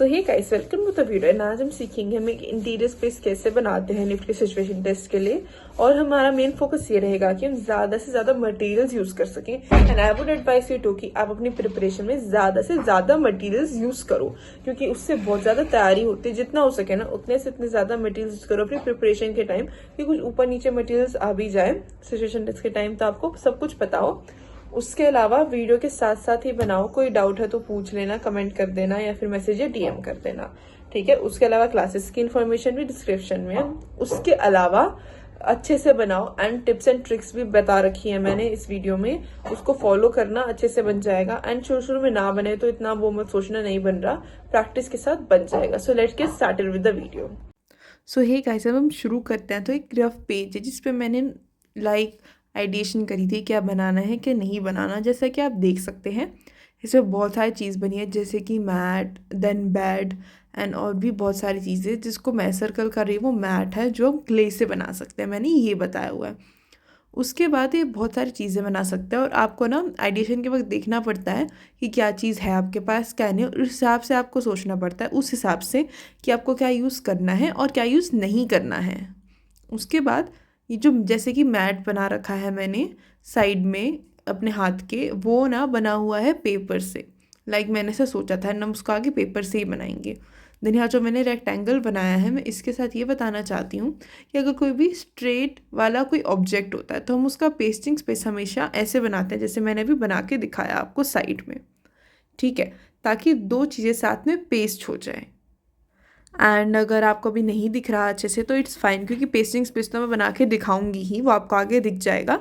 So hey guys, welcome to the video. And आज हम सीखेंगे हम एक इंटीरियर स्पेस कैसे बनाते हैं निफ्टी सिचुएशन टेस्ट के लिए। और हमारा मेन फोकस ये रहेगा कि हम ज्यादा से ज्यादा मटेरियल्स यूज कर सकें। And I would advise you to कि आप अपनी प्रिपरेशन में ज्यादा से ज्यादा मटेरियल्स यूज करो, क्योंकि उससे बहुत ज्यादा तैयारी होती है। जितना हो सके ना उतने से उतने ज्यादा मटेरियल्स यूज करो अपनी प्रिपरेशन के टाइम, कि कुछ ऊपर नीचे मटेरियल्स आ भी जाए सिचुएशन टेस्ट के टाइम तो आपको सब कुछ पता हो। उसके अलावा वीडियो के साथ साथ ही बनाओ। कोई डाउट है तो पूछ लेना, कमेंट कर देना या फिर मैसेज या डीएम कर देना, ठीक है। उसके अलावा क्लासेस की इन्फॉर्मेशन भी डिस्क्रिप्शन में है। उसके अलावा अच्छे से बनाओ एंड टिप्स एंड ट्रिक्स भी बता रखी है मैंने इस वीडियो में, उसको फॉलो करना, अच्छे से बन जाएगा। एंड शुरू शुरू में ना बने तो इतना वो मत सोचना नहीं बन रहा, प्रैक्टिस के साथ बन जाएगा। So let's get started with the video. So hey guys, अब हम शुरू करते हैं। तो एक रफ पेज है जिसपे मैंने आइडिएशन करी थी क्या बनाना है क्या नहीं बनाना। जैसा कि आप देख सकते हैं इसमें बहुत सारी चीज़ बनी है, जैसे कि मैट, देन बेड एंड और भी बहुत सारी चीज़ें। जिसको मैं सर्कल कर रही हूँ वो मैट है जो हम क्ले से बना सकते हैं, मैंने ये बताया हुआ है। उसके बाद ये बहुत सारी चीज़ें बना सकते हैं और आपको ना आइडिएशन के वक्त देखना पड़ता है कि क्या चीज़ है आपके पास क्या नहीं। उस हिसाब से आपको सोचना पड़ता है, उस हिसाब से कि आपको क्या यूज़ करना है और क्या यूज़ नहीं करना है। उसके बाद ये जो जैसे कि मैट बना रखा है मैंने साइड में अपने हाथ के, वो ना बना हुआ है पेपर से। मैंने ऐसा सोचा था ना, उसको आगे पेपर से ही बनाएंगे। देन यहाँ जो मैंने रेक्टेंगल बनाया है, मैं इसके साथ ये बताना चाहती हूँ कि अगर कोई भी स्ट्रेट वाला कोई ऑब्जेक्ट होता है तो हम उसका पेस्टिंग स्पेस हमेशा ऐसे बनाते हैं जैसे मैंने अभी बना के दिखाया आपको साइड में, ठीक है, ताकि दो चीज़ें साथ में पेस्ट हो जाए। एंड अगर आपको अभी नहीं दिख रहा अच्छे से तो इट्स फाइन, क्योंकि पेस्टिंग स्पेस तो मैं बना के दिखाऊंगी ही, वो आपको आगे दिख जाएगा।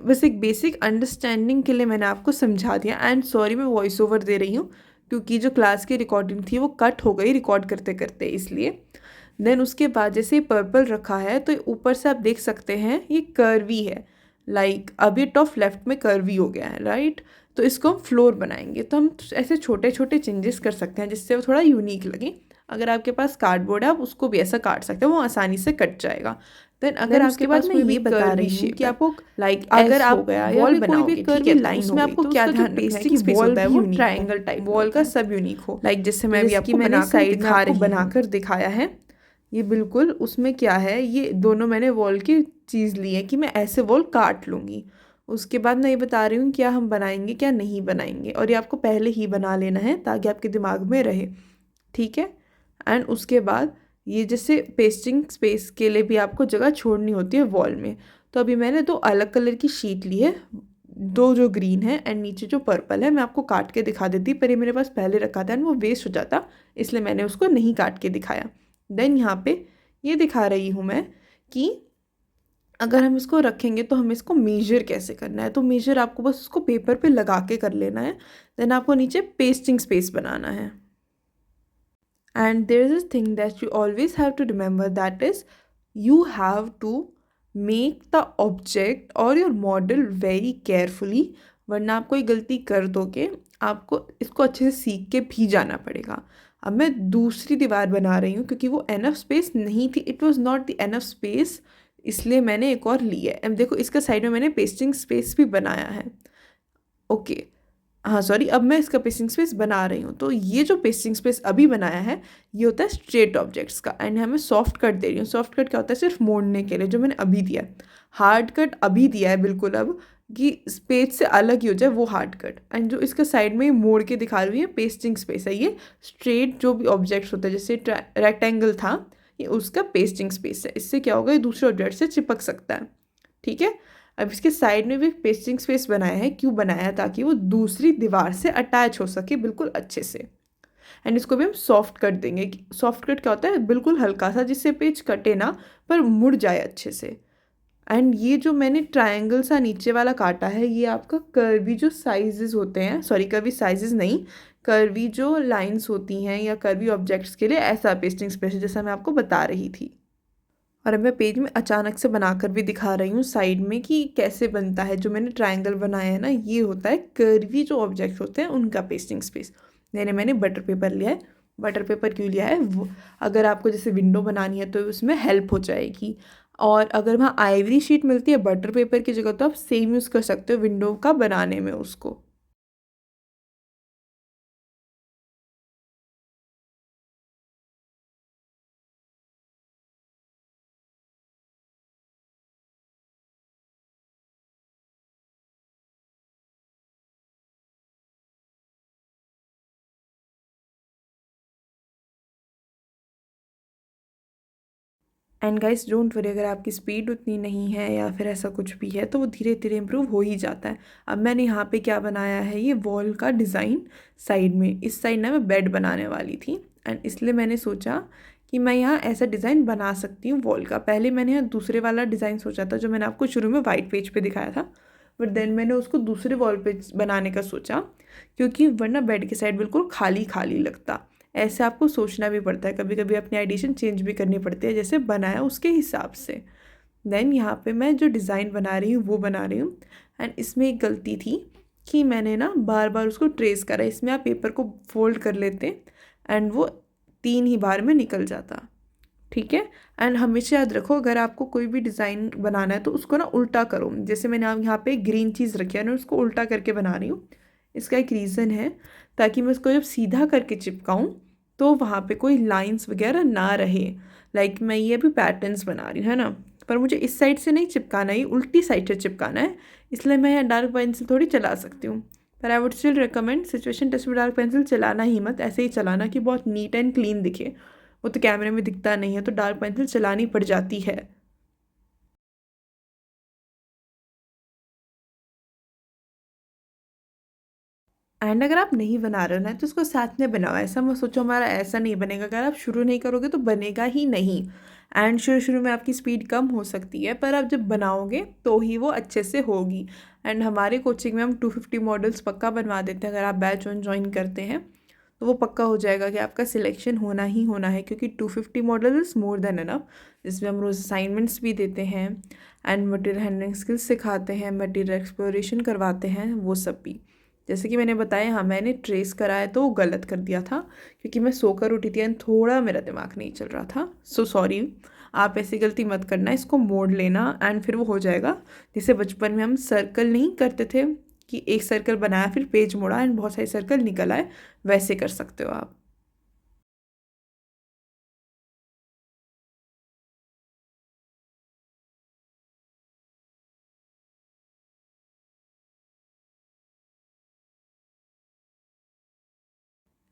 बस एक बेसिक अंडरस्टैंडिंग के लिए मैंने आपको समझा दिया। एंड सॉरी मैं वॉइस ओवर दे रही हूँ क्योंकि जो क्लास की रिकॉर्डिंग थी वो कट हो गई रिकॉर्ड करते करते, इसलिए। देन उसके बाद जैसे पर्पल रखा है तो ऊपर से आप देख सकते हैं ये कर्वी है। अब ये टॉप लेफ्ट में कर्वी हो गया है, राइट। तो इसको हम फ्लोर बनाएंगे, तो हम ऐसे छोटे छोटे चेंजेस कर सकते हैं जिससे वो थोड़ा यूनिक लगे। अगर आपके पास कार्डबोर्ड है आप उसको भी ऐसा काट सकते हैं, वो आसानी से कट जाएगा। देन अगर आपके पास मैं ये बता रही हूँ कि आपको अगर आप वॉल बनाओगे, ठीक है, तो उसमें आपको क्या ध्यान रखना है कि वॉल है वो ट्रायंगल टाइप, वॉल का सब यूनिक हो। जैसे मैं अभी आपको बनाकर दिखाया है, ये बिल्कुल उसमें क्या है, ये दोनों मैंने वॉल की चीज़ ली है कि मैं ऐसे वॉल काट लूँगी। उसके बाद मैं ये बता रही हूँ क्या हम बनाएंगे क्या नहीं बनाएंगे, और ये आपको पहले ही बना लेना है ताकि आपके दिमाग में रहे, ठीक है। एंड उसके बाद ये जैसे पेस्टिंग स्पेस के लिए भी आपको जगह छोड़नी होती है वॉल में। तो अभी मैंने दो अलग कलर की शीट ली है, दो जो ग्रीन है एंड नीचे जो पर्पल है। मैं आपको काट के दिखा देती, पर ये मेरे पास पहले रखा था एंड वो वेस्ट हो जाता, इसलिए मैंने उसको नहीं काट के दिखाया। देन यहाँ पे ये दिखा रही हूँ मैं कि अगर हम इसको रखेंगे तो हमें इसको मेजर कैसे करना है। तो मेजर आपको बस उसको पेपर पे लगा के कर लेना है। देन आपको नीचे पेस्टिंग स्पेस बनाना है। And there is this thing that you always have to remember, that is you have to make the object or your model very carefully, वरना आप कोई गलती कर दोगे आपको इसको अच्छे से सीख के भी जाना पड़ेगा। अब मैं दूसरी दीवार बना रही हूँ क्योंकि वो एनफ स्पेस नहीं थी, it was not the enough space, इसलिए मैंने एक और ली है। अब देखो इसका साइड में मैंने पेस्टिंग स्पेस भी बनाया है, ओके। हाँ सॉरी, अब मैं इसका पेस्टिंग स्पेस बना रही हूँ। तो ये जो पेस्टिंग स्पेस अभी बनाया है ये होता है स्ट्रेट ऑब्जेक्ट्स का, एंड हमें सॉफ्ट कट दे रही हूँ। सॉफ्ट कट क्या होता है, सिर्फ मोड़ने के लिए, जो मैंने अभी दिया है। हार्ड कट अभी दिया है बिल्कुल, अब कि पेज से अलग ही हो जाए वो हार्ड कट। एंड जो इसका साइड में मोड़ के दिखा रही है पेस्टिंग स्पेस है, ये स्ट्रेट जो भी ऑब्जेक्ट्स होते हैं, जैसे रेक्टेंगल था ये उसका पेस्टिंग स्पेस है। इससे क्या होगा, ये दूसरे ऑब्जेक्ट से चिपक सकता है, ठीक है। अब इसके साइड में भी पेस्टिंग स्पेस बनाया है, क्यों बनाया है, ताकि वो दूसरी दीवार से अटैच हो सके बिल्कुल अच्छे से। एंड इसको भी हम सॉफ्ट कट देंगे। सॉफ्ट कट क्या होता है, बिल्कुल हल्का सा, जिससे पेज कटे ना पर मुड़ जाए अच्छे से। एंड ये जो मैंने ट्रायंगल सा नीचे वाला काटा है, ये आपका कर्वी जो साइजेस होते हैं, सॉरी कर्वी साइजेस नहीं, कर्वी जो लाइंस होती हैं या कर्वी ऑब्जेक्ट्स के लिए ऐसा पेस्टिंग स्पेस जैसा मैं आपको बता रही थी। और अब मैं पेज में अचानक से बनाकर भी दिखा रही हूँ साइड में कि कैसे बनता है। जो मैंने ट्रायंगल बनाया है ना, ये होता है कर्वी जो ऑब्जेक्ट होते हैं उनका पेस्टिंग स्पेस। मैंने बटर पेपर लिया है। बटर पेपर क्यों लिया है, वो अगर आपको जैसे विंडो बनानी है तो उसमें हेल्प हो जाएगी। और अगर वहाँ आइवरी शीट मिलती है बटर पेपर की जगह तो आप सेम यूज़ कर सकते हो विंडो का बनाने में उसको। एंड गाइस डोंट वरी, अगर आपकी स्पीड उतनी नहीं है या फिर ऐसा कुछ भी है तो वो धीरे धीरे इम्प्रूव हो ही जाता है। अब मैंने यहाँ पे क्या बनाया है, ये वॉल का डिज़ाइन साइड में, इस साइड ना मैं बेड बनाने वाली थी एंड इसलिए मैंने सोचा कि मैं यहाँ ऐसा डिज़ाइन बना सकती हूँ वॉल का। पहले मैंने यहाँ दूसरे वाला डिज़ाइन सोचा था जो मैंने आपको शुरू में वाइट पेज पे दिखाया था, बट देन मैंने उसको दूसरे वॉल पे बनाने का सोचा क्योंकि वरना बेड की साइड बिल्कुल खाली खाली लगता। ऐसे आपको सोचना भी पड़ता है, कभी कभी अपनी आइडिएशन चेंज भी करनी पड़ती है जैसे बनाया उसके हिसाब से। देन यहाँ पे मैं जो डिज़ाइन बना रही हूँ वो बना रही हूँ एंड इसमें एक गलती थी कि मैंने ना बार बार उसको ट्रेस करा। इसमें आप पेपर को फोल्ड कर लेते एंड वो 3 ही बार में निकल जाता, ठीक है। एंड हमेशा याद रखो, अगर आपको कोई भी डिज़ाइन बनाना है तो उसको ना उल्टा करो। जैसे मैंने यहाँ पे ग्रीन चीज़ रखी है ना, उसको उल्टा करके बना रही हूँ। इसका एक रीज़न है, ताकि मैं उसको जब सीधा करके चिपकाऊँ तो वहाँ पे कोई लाइंस वगैरह ना रहे। लाइक मैं ये अभी पैटर्न्स बना रही हूँ, है ना, पर मुझे इस साइड से नहीं चिपकाना है, ये उल्टी साइड से चिपकाना है, इसलिए मैं यहाँ डार्क पेंसिल थोड़ी चला सकती हूँ। पर I would still recommend situation test में डार्क पेंसिल चलाना ही मत, ऐसे ही चलाना कि बहुत नीट एंड क्लीन दिखे। वो तो कैमरे में दिखता नहीं है, तो डार्क पेंसिल चलानी पड़ जाती है। एंड अगर आप नहीं बना रहे हो ना तो उसको साथ में बनाओ। ऐसा मत सोचो हमारा ऐसा नहीं बनेगा, अगर आप शुरू नहीं करोगे तो बनेगा ही नहीं। एंड शुरू शुरू में आपकी स्पीड कम हो सकती है, पर आप जब बनाओगे तो ही वो अच्छे से होगी। एंड हमारे कोचिंग में हम 250 मॉडल्स पक्का बनवा देते हैं। अगर आप बैच 1 ज्वाइन करते हैं तो वो पक्का हो जाएगा कि आपका सिलेक्शन होना ही होना है, क्योंकि 250 model is more than enough. जिसमें हम रोज़ असाइनमेंट्स भी देते हैं एंड मटेरियल हैंडलिंग स्किल्स सिखाते हैं, मटेरियल एक्सप्लोरेशन करवाते हैं, वो सब भी। जैसे कि मैंने बताया, हाँ मैंने ट्रेस कराया तो वो गलत कर दिया था क्योंकि मैं सोकर उठी थी एंड थोड़ा मेरा दिमाग नहीं चल रहा था। सो सॉरी, आप ऐसी गलती मत करना, इसको मोड़ लेना एंड फिर वो हो जाएगा। जैसे बचपन में हम सर्कल नहीं करते थे कि एक सर्कल बनाया फिर पेज मोड़ा एंड बहुत सारे सर्कल निकल आए, वैसे कर सकते हो आप।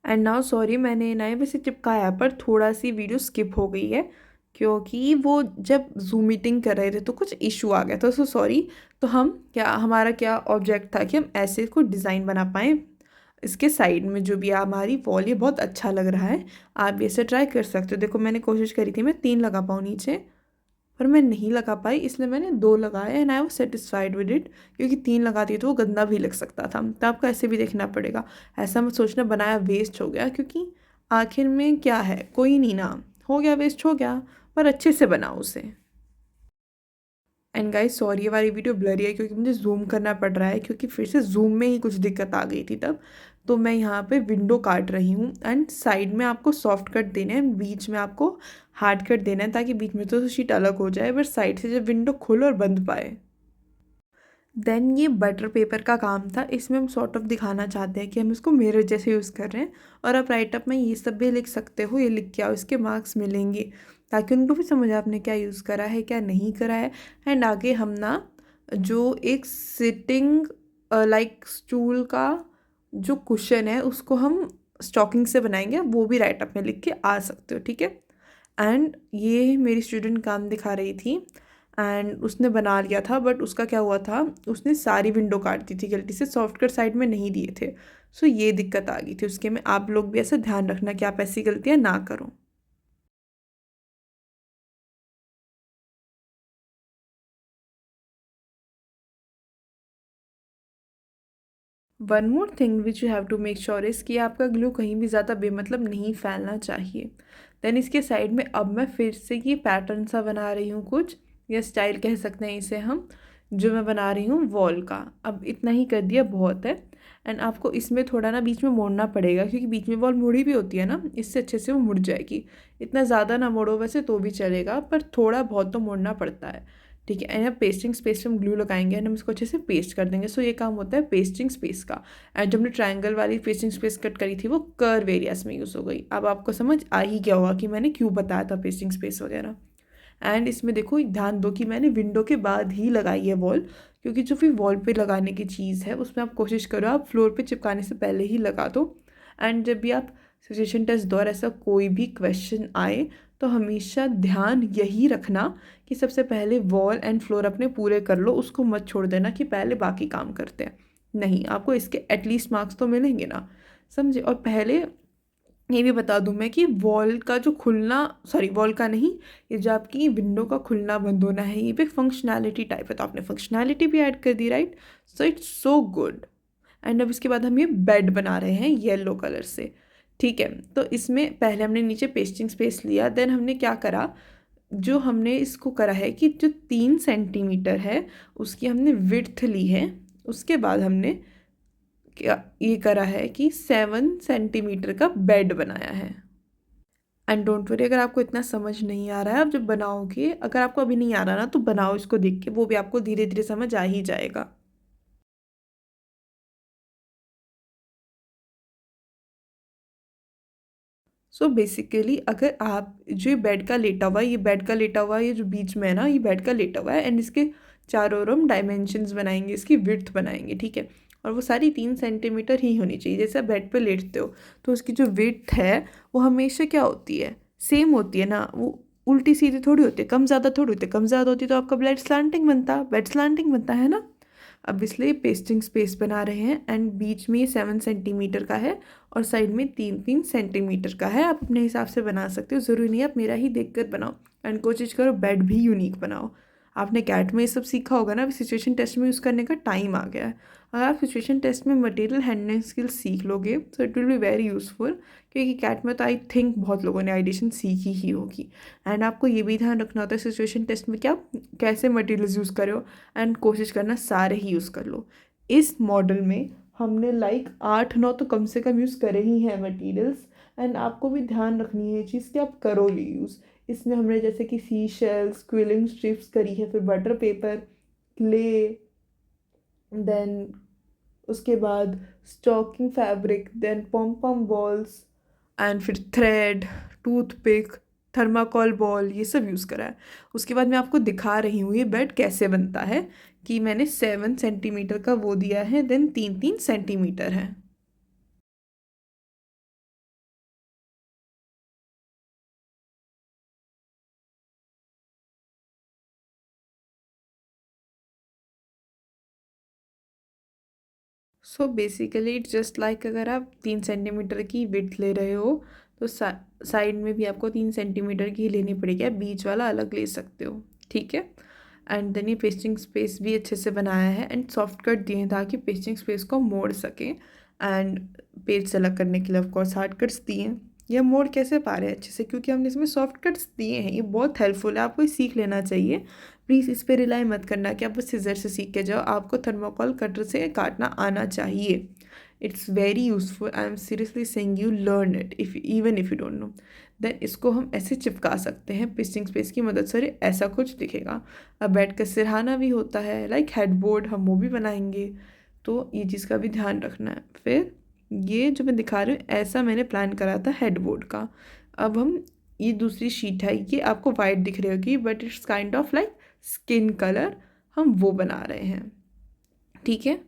एंड नाउ सॉरी, मैंने नए वैसे चिपकाया पर थोड़ा सी वीडियो स्किप हो गई है क्योंकि वो जब जूम मीटिंग कर रहे थे तो कुछ इशू आ गया था। So sorry. तो हम क्या, हमारा क्या ऑब्जेक्ट था कि हम ऐसे को डिज़ाइन बना पाएँ इसके साइड में जो भी हमारी वॉल, ये बहुत अच्छा लग रहा है। आप भी ऐसे ट्राई कर सकते हो। देखो मैंने कोशिश करी थी मैं 3 लगा पाऊँ नीचे, पर मैं नहीं लगा पाई, इसलिए मैंने 2 लगाए and I was satisfied with it. क्योंकि 3 लगाती तो वो गंदा भी लग सकता था, तो आपको ऐसे भी देखना पड़ेगा। ऐसा मत सोचना बनाया वेस्ट हो गया, क्योंकि आखिर में क्या है, कोई नहीं ना, हो गया वेस्ट हो गया, पर अच्छे से बनाओ उसे। एंड गाइस सॉरी, ये वाली वीडियो ब्लरी है क्योंकि मुझे जूम करना पड़ रहा है, क्योंकि फिर से जूम में ही कुछ दिक्कत आ गई थी तब। तो मैं यहाँ पे विंडो काट रही हूँ एंड साइड में आपको सॉफ्ट कट देने हैं, बीच में आपको हार्ड कट देना है, ताकि बीच में तो शीट अलग हो जाए बट साइड से जब विंडो खोलो और बंद पाए। देन ये बटर पेपर का काम था, इसमें हम सॉर्ट ऑफ दिखाना चाहते हैं कि हम इसको मिरर जैसे यूज़ कर रहे हैं। और आप राइट अप में ये सब भी लिख सकते हो, ये लिख के आओ, इसके मार्क्स मिलेंगे ताकि उनको भी समझ आए आपने क्या यूज़ करा है क्या नहीं करा है। एंड आगे हम ना जो एक सिटिंग लाइक स्टूल का जो कुशन है उसको हम स्टॉकिंग से बनाएंगे, वो भी राइट अप में लिख के आ सकते हो, ठीक है। एंड ये मेरी स्टूडेंट काम दिखा रही थी एंड उसने बना लिया था, बट उसका क्या हुआ था, उसने सारी विंडो काट दी थी गलती से, सॉफ्टवेयर साइड में नहीं दिए थे। सो ये दिक्कत आ गई थी उसके में। आप लोग भी ऐसा ध्यान रखना कि आप ऐसी गलतियाँ ना करो। One more thing which you have to make sure is कि आपका ग्लू कहीं भी ज़्यादा बेमतलब नहीं फैलना चाहिए। देन इसके साइड में अब मैं फिर से ये पैटर्न सा बना रही हूँ कुछ, या स्टाइल कह सकते हैं इसे हम, जो मैं बना रही हूँ वॉल का। अब इतना ही कर दिया बहुत है। एंड आपको इसमें थोड़ा ना बीच में मोड़ना पड़ेगा, क्योंकि बीच में वॉल मुड़ी भी होती है ना, इससे अच्छे से वो मुड़ जाएगी। इतना ज़्यादा ना मोड़ो वैसे तो भी चलेगा, पर थोड़ा बहुत तो मोड़ना पड़ता है, ठीक है। एंड अब पेस्टिंग स्पेस पे हम ग्लू लगाएंगे एंड हम इसको अच्छे से पेस्ट कर देंगे। सो ये काम होता है पेस्टिंग स्पेस का। एंड जब हमने ट्रायंगल वाली पेस्टिंग स्पेस कट करी थी वो कर्व एरियाज में यूज़ हो गई। अब आपको समझ आ ही गया होगा कि मैंने क्यों बताया था पेस्टिंग स्पेस वगैरह। एंड इसमें देखो ध्यान दो कि मैंने विंडो के बाद ही लगाई है वॉल, क्योंकि जो भी वॉल पे लगाने की चीज़ है उसमें आप कोशिश करो आप फ्लोर पे चिपकाने से पहले ही लगा दो। एंड जब भी आप सिचुएशन टेस्ट दौर ऐसा कोई भी क्वेश्चन आए तो हमेशा ध्यान यही रखना कि सबसे पहले वॉल एंड फ्लोर अपने पूरे कर लो, उसको मत छोड़ देना कि पहले बाकी काम करते हैं। नहीं, आपको इसके एटलीस्ट मार्क्स तो मिलेंगे ना, समझे। और पहले ये भी बता दूं मैं कि वॉल का जो खुलना, सॉरी वॉल का नहीं, ये जो आपकी विंडो का खुलना बंद होना है, ये भी फंक्शनैलिटी टाइप है, तो आपने फंक्शनैलिटी भी ऐड कर दी, right. So it's so good. And अब इसके बाद हम ये बेड बना रहे हैं येलो कलर से, ठीक है। तो इसमें पहले हमने नीचे पेस्टिंग स्पेस लिया, देन हमने क्या करा, जो हमने इसको करा है कि जो 3 सेंटीमीटर है उसकी हमने विड्थ ली है, उसके बाद हमने क्या ये करा है कि 7 सेंटीमीटर का बेड बनाया है। एंड डोंट वरी, अगर आपको इतना समझ नहीं आ रहा है, आप जब बनाओगे, अगर आपको अभी नहीं आ रहा ना तो बनाओ इसको देख के, वो भी आपको धीरे धीरे समझ आ ही जाएगा। सो बेसिकली अगर आप जो ये बेड का लेटा हुआ है, ये बेड का लेटा हुआ है, ये जो बीच में है ना, ये बेड का लेटा हुआ है, एंड इसके चारों ओर हम डायमेंशंस बनाएंगे, इसकी विड्थ बनाएंगे, ठीक है। और वो सारी 3 सेंटीमीटर ही होनी चाहिए। जैसे आप बेड पे लेटते हो तो उसकी जो विड्थ है वो हमेशा क्या होती है, सेम होती है ना, वो उल्टी सीधी थोड़ी होती है, कम ज़्यादा थोड़ी होती है। कम ज़्यादा होती तो आपका बेड स्लांटिंग बनता है ना। अब इसलिए पेस्टिंग स्पेस बना रहे हैं, एंड बीच में ये 7 सेंटीमीटर का है और साइड में 3-3 सेंटीमीटर का है। आप अपने हिसाब से बना सकते हो, ज़रूरी नहीं है आप मेरा ही देखकर बनाओ। एंड कोशिश करो बेड भी यूनिक बनाओ। आपने कैट में ये सब सीखा होगा ना, अभी सिचुएशन टेस्ट में यूज़ करने का टाइम आ गया है। अगर आप सिचुएशन टेस्ट में मटेरियल हैंडलिंग स्किल्स सीख लोगे तो it will be very useful, क्योंकि कैट में तो आई थिंक बहुत लोगों ने आइडिशन सीखी ही होगी। एंड आपको ये भी ध्यान रखना होता है सिचुएशन टेस्ट में कि आप कैसे मटेरियल्स यूज़ करो, एंड कोशिश करना सारे ही यूज़ कर लो। इस मॉडल में हमने लाइक 8-9 तो कम से कम यूज़ करे ही हैं मटेरियल्स। एंड आपको भी ध्यान रखनी है ये चीज़ कि आप करोगे यूज़। इसमें हमने जैसे कि सी शेल्स, क्विलिंग स्ट्रिप्स करी है, फिर बटर पेपर, क्ले, देन उसके बाद stocking fabric, then pom pom balls, and फिर थ्रेड, टूथपिक, थर्माकोल बॉल, ये सब यूज़ करा है। उसके बाद मैं आपको दिखा रही हूँ ये बेड कैसे बनता है, कि मैंने 7 सेंटीमीटर का वो दिया है, देन 3-3 सेंटीमीटर है। So basically it's just like, अगर आप 3 सेंटीमीटर की विड्थ ले रहे हो तो साइड में भी आपको 3 सेंटीमीटर की ही लेनी पड़ेगी, आप बीच वाला अलग ले सकते हो, ठीक है। एंड देन ये पेस्टिंग स्पेस भी अच्छे से बनाया है, एंड सॉफ्ट कट दिए हैं ताकि पेस्टिंग स्पेस को मोड़ सकें। एंड पेज से अलग करने के लिए ऑफकोर्स हार्ड कट्स दिए हैं। ये हम मोड़ कैसे पा रहे हैं अच्छे से, क्योंकि हमने इसमें सॉफ्ट कट्स दिए हैं। ये बहुत हेल्पफुल है, आपको ये सीख लेना चाहिए। प्लीज़ इस पे रिलाई मत करना कि आप बस सीजर से सीख के जाओ, आपको थर्मोकॉल कटर से काटना आना चाहिए। It's very useful, I am seriously saying you learn it, if even if you don't know. Then इसको हम ऐसे चिपका सकते हैं पेस्टिंग स्पेस की मदद से, ऐसा कुछ दिखेगा। अब बेड का सिरहाना भी होता है, लाइक हेडबोर्ड, हम वो भी बनाएंगे, तो ये चीज़ का भी ध्यान रखना है। फिर ये जो मैं दिखा रही हूँ ऐसा मैंने प्लान करा था हेडबोर्ड का। अब हम, ये दूसरी शीट है, ये आपको वाइट दिख रही होगी but it's kind of like skin colour, हम वो बना रहे हैं, ठीक है।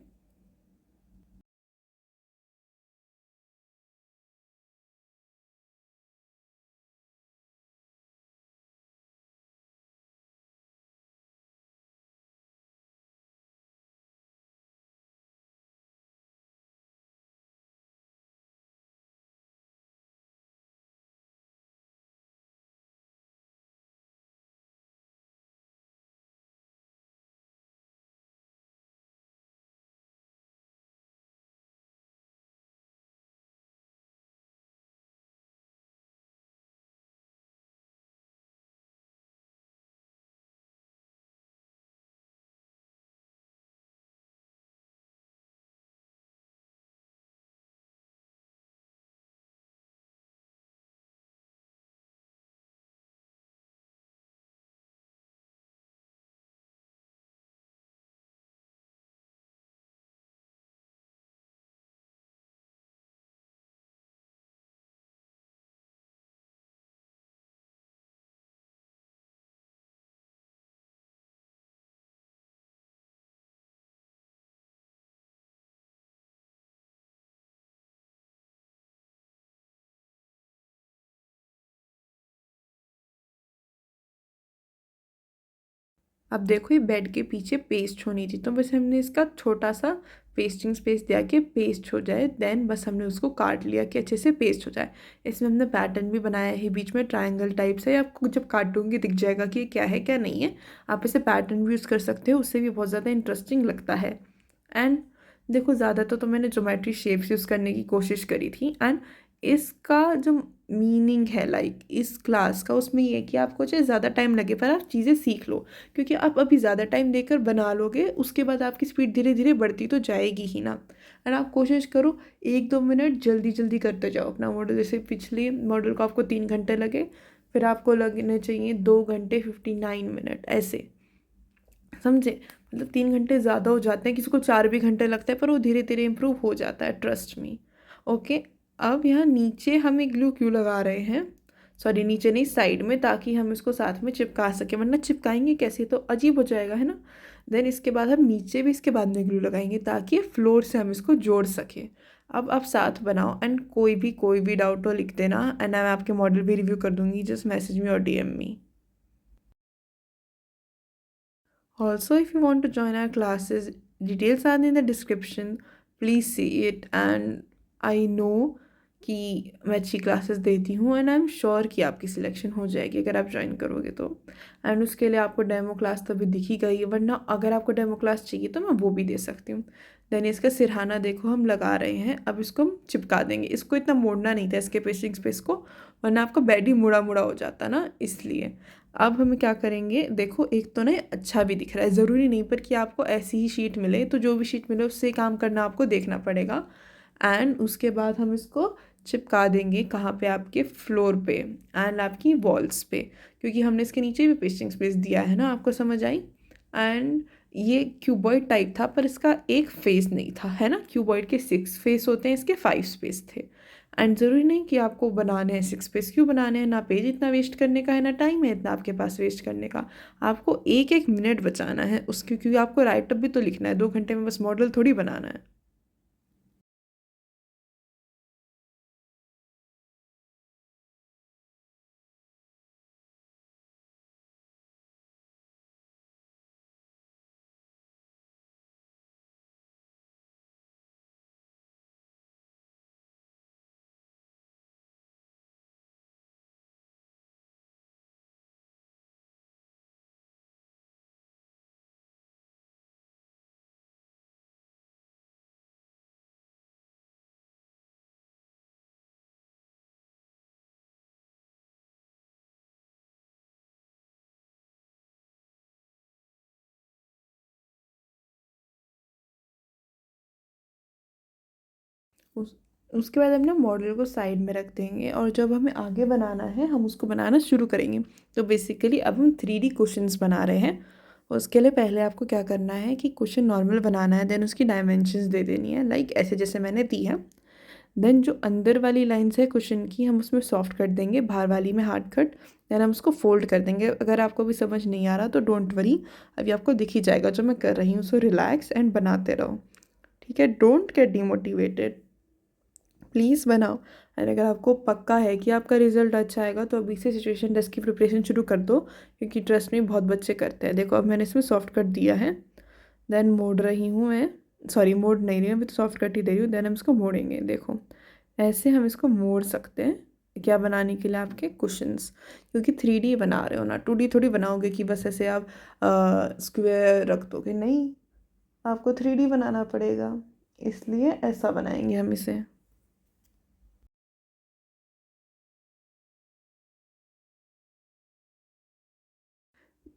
अब देखो ये बेड के पीछे पेस्ट होनी थी, तो बस हमने इसका छोटा सा पेस्टिंग स्पेस दिया कि पेस्ट हो जाए। देन बस हमने उसको काट लिया कि अच्छे से पेस्ट हो जाए। इसमें हमने पैटर्न भी बनाया है बीच में ट्रायंगल टाइप से, आपको जब काटूंगी दिख जाएगा कि ये क्या है क्या नहीं है। आप इसे पैटर्न भी यूज़ कर सकते हो, उससे भी बहुत ज़्यादा इंटरेस्टिंग लगता है। एंड देखो ज़्यादातर तो मैंने ज्योमेट्री शेप्स यूज़ करने की कोशिश करी थी। एंड इसका जो मीनिंग है लाइक इस क्लास का, उसमें ये है कि आपको चाहे ज़्यादा टाइम लगे पर आप चीज़ें सीख लो, क्योंकि आप अभी ज़्यादा टाइम देकर बना लोगे उसके बाद आपकी स्पीड धीरे धीरे बढ़ती तो जाएगी ही ना। और आप कोशिश करो 1-2 मिनट जल्दी जल्दी करते जाओ अपना मॉडल। जैसे पिछले मॉडल को आपको 3 घंटे लगे, फिर आपको लगने चाहिए 2 घंटे 59 मिनट ऐसे, समझे। मतलब 3 घंटे ज़्यादा हो जाते हैं, किसी को 4 भी घंटे लगता है, पर वो धीरे धीरे इम्प्रूव हो जाता है, ट्रस्ट मी। ओके। अब यहाँ नीचे हम एक ग्लू क्यों लगा रहे हैं, सॉरी नीचे नहीं साइड में, ताकि हम इसको साथ में चिपका सकें, वरना चिपकाएंगे कैसे, तो अजीब हो जाएगा है ना। देन इसके बाद हम नीचे भी इसके बाद में ग्लू लगाएंगे ताकि फ्लोर से हम इसको जोड़ सकें। अब आप साथ बनाओ एंड कोई भी डाउट हो लिख देना, एंड मैं आपके मॉडल भी रिव्यू कर दूंगी, जस्ट मैसेज मी और DM me. Also, if you want to join our classes, details are in the description. Please see it. And I know कि मैं अच्छी क्लासेस देती हूँ, एंड आई एम श्योर कि आपकी सिलेक्शन हो जाएगी अगर आप ज्वाइन करोगे तो। एंड उसके लिए आपको डेमो क्लास तो अभी दिखी गई, वरना अगर आपको डेमो क्लास चाहिए तो मैं वो भी दे सकती हूँ। देन इसका सिरहाना देखो हम लगा रहे हैं, अब इसको हम चिपका देंगे। इसको इतना मोड़ना नहीं था इसके पेस्टिंग स्पेस को, वरना आपका बेड ही मुड़ा मुड़ा हो जाता ना, इसलिए। अब हम क्या करेंगे, देखो एक तो ना ये अच्छा भी दिख रहा है, ज़रूरी नहीं पर कि आपको ऐसी ही शीट मिले, तो जो भी शीट मिले उससे काम करना आपको देखना पड़ेगा। एंड उसके बाद हम इसको चिपका देंगे कहाँ पे, आपके फ्लोर पे एंड आपकी वॉल्स पे, क्योंकि हमने इसके नीचे भी पेस्टिंग स्पेस दिया है ना, आपको समझ आई। एंड ये क्यूबॉइड टाइप था पर इसका एक फेस नहीं था, है ना। क्यूबॉइड के 6 फेस होते हैं, इसके 5 स्पेस थे। एंड ज़रूरी नहीं कि आपको बनाने हैं 6 पेज, क्यों बनाने हैं, ना पेज इतना वेस्ट करने का है, ना टाइम है इतना आपके पास वेस्ट करने का। आपको एक एक मिनट बचाना है उसके, क्योंकि आपको राइटअप भी तो लिखना है, 2 घंटे में बस मॉडल थोड़ी बनाना है। उस उसके बाद हम ना मॉडल को साइड में रख देंगे, और जब हमें आगे बनाना है हम उसको बनाना शुरू करेंगे। तो बेसिकली अब हम 3D क्वेश्चंस बना रहे हैं। उसके लिए पहले आपको क्या करना है कि क्वेश्चन नॉर्मल बनाना है, देन उसकी डायमेंशंस दे देनी है, लाइक ऐसे जैसे मैंने दी है। देन जो अंदर वाली लाइन्स है क्वेश्चन की, हम उसमें सॉफ्ट कट देंगे, बाहर वाली में हार्ड कट। देन हम उसको फोल्ड कर देंगे। अगर आपको भी समझ नहीं आ रहा तो डोंट वरी, अभी आपको दिख ही जाएगा जो मैं कर रही हूँ। सो रिलैक्स एंड बनाते रहो, ठीक है। डोंट गेट डीमोटिवेटेड, प्लीज़ बनाओ। एंड अगर आपको पक्का है कि आपका रिजल्ट अच्छा आएगा तो अभी से सिचुएशन टेस्ट की प्रिपरेशन शुरू कर दो, क्योंकि ट्रस्ट में बहुत बच्चे करते हैं। देखो अब मैंने इसमें सॉफ्ट कट दिया है, देन मोड़ रही हूँ मैं, सॉरी मोड़ नहीं रही हूँ अभी, तो सॉफ्ट कट ही दे रही हूँ। देन हम इसको मोड़ेंगे, देखो ऐसे हम इसको मोड़ सकते हैं। क्या बनाने के लिए, आपके कुशंस, क्योंकि 3D बना रहे हो ना, 2D थोड़ी बनाओगे कि बस ऐसे आप स्क्वायर रख दोगे, नहीं, आपको 3D बनाना पड़ेगा, इसलिए ऐसा बनाएंगे हम इसे।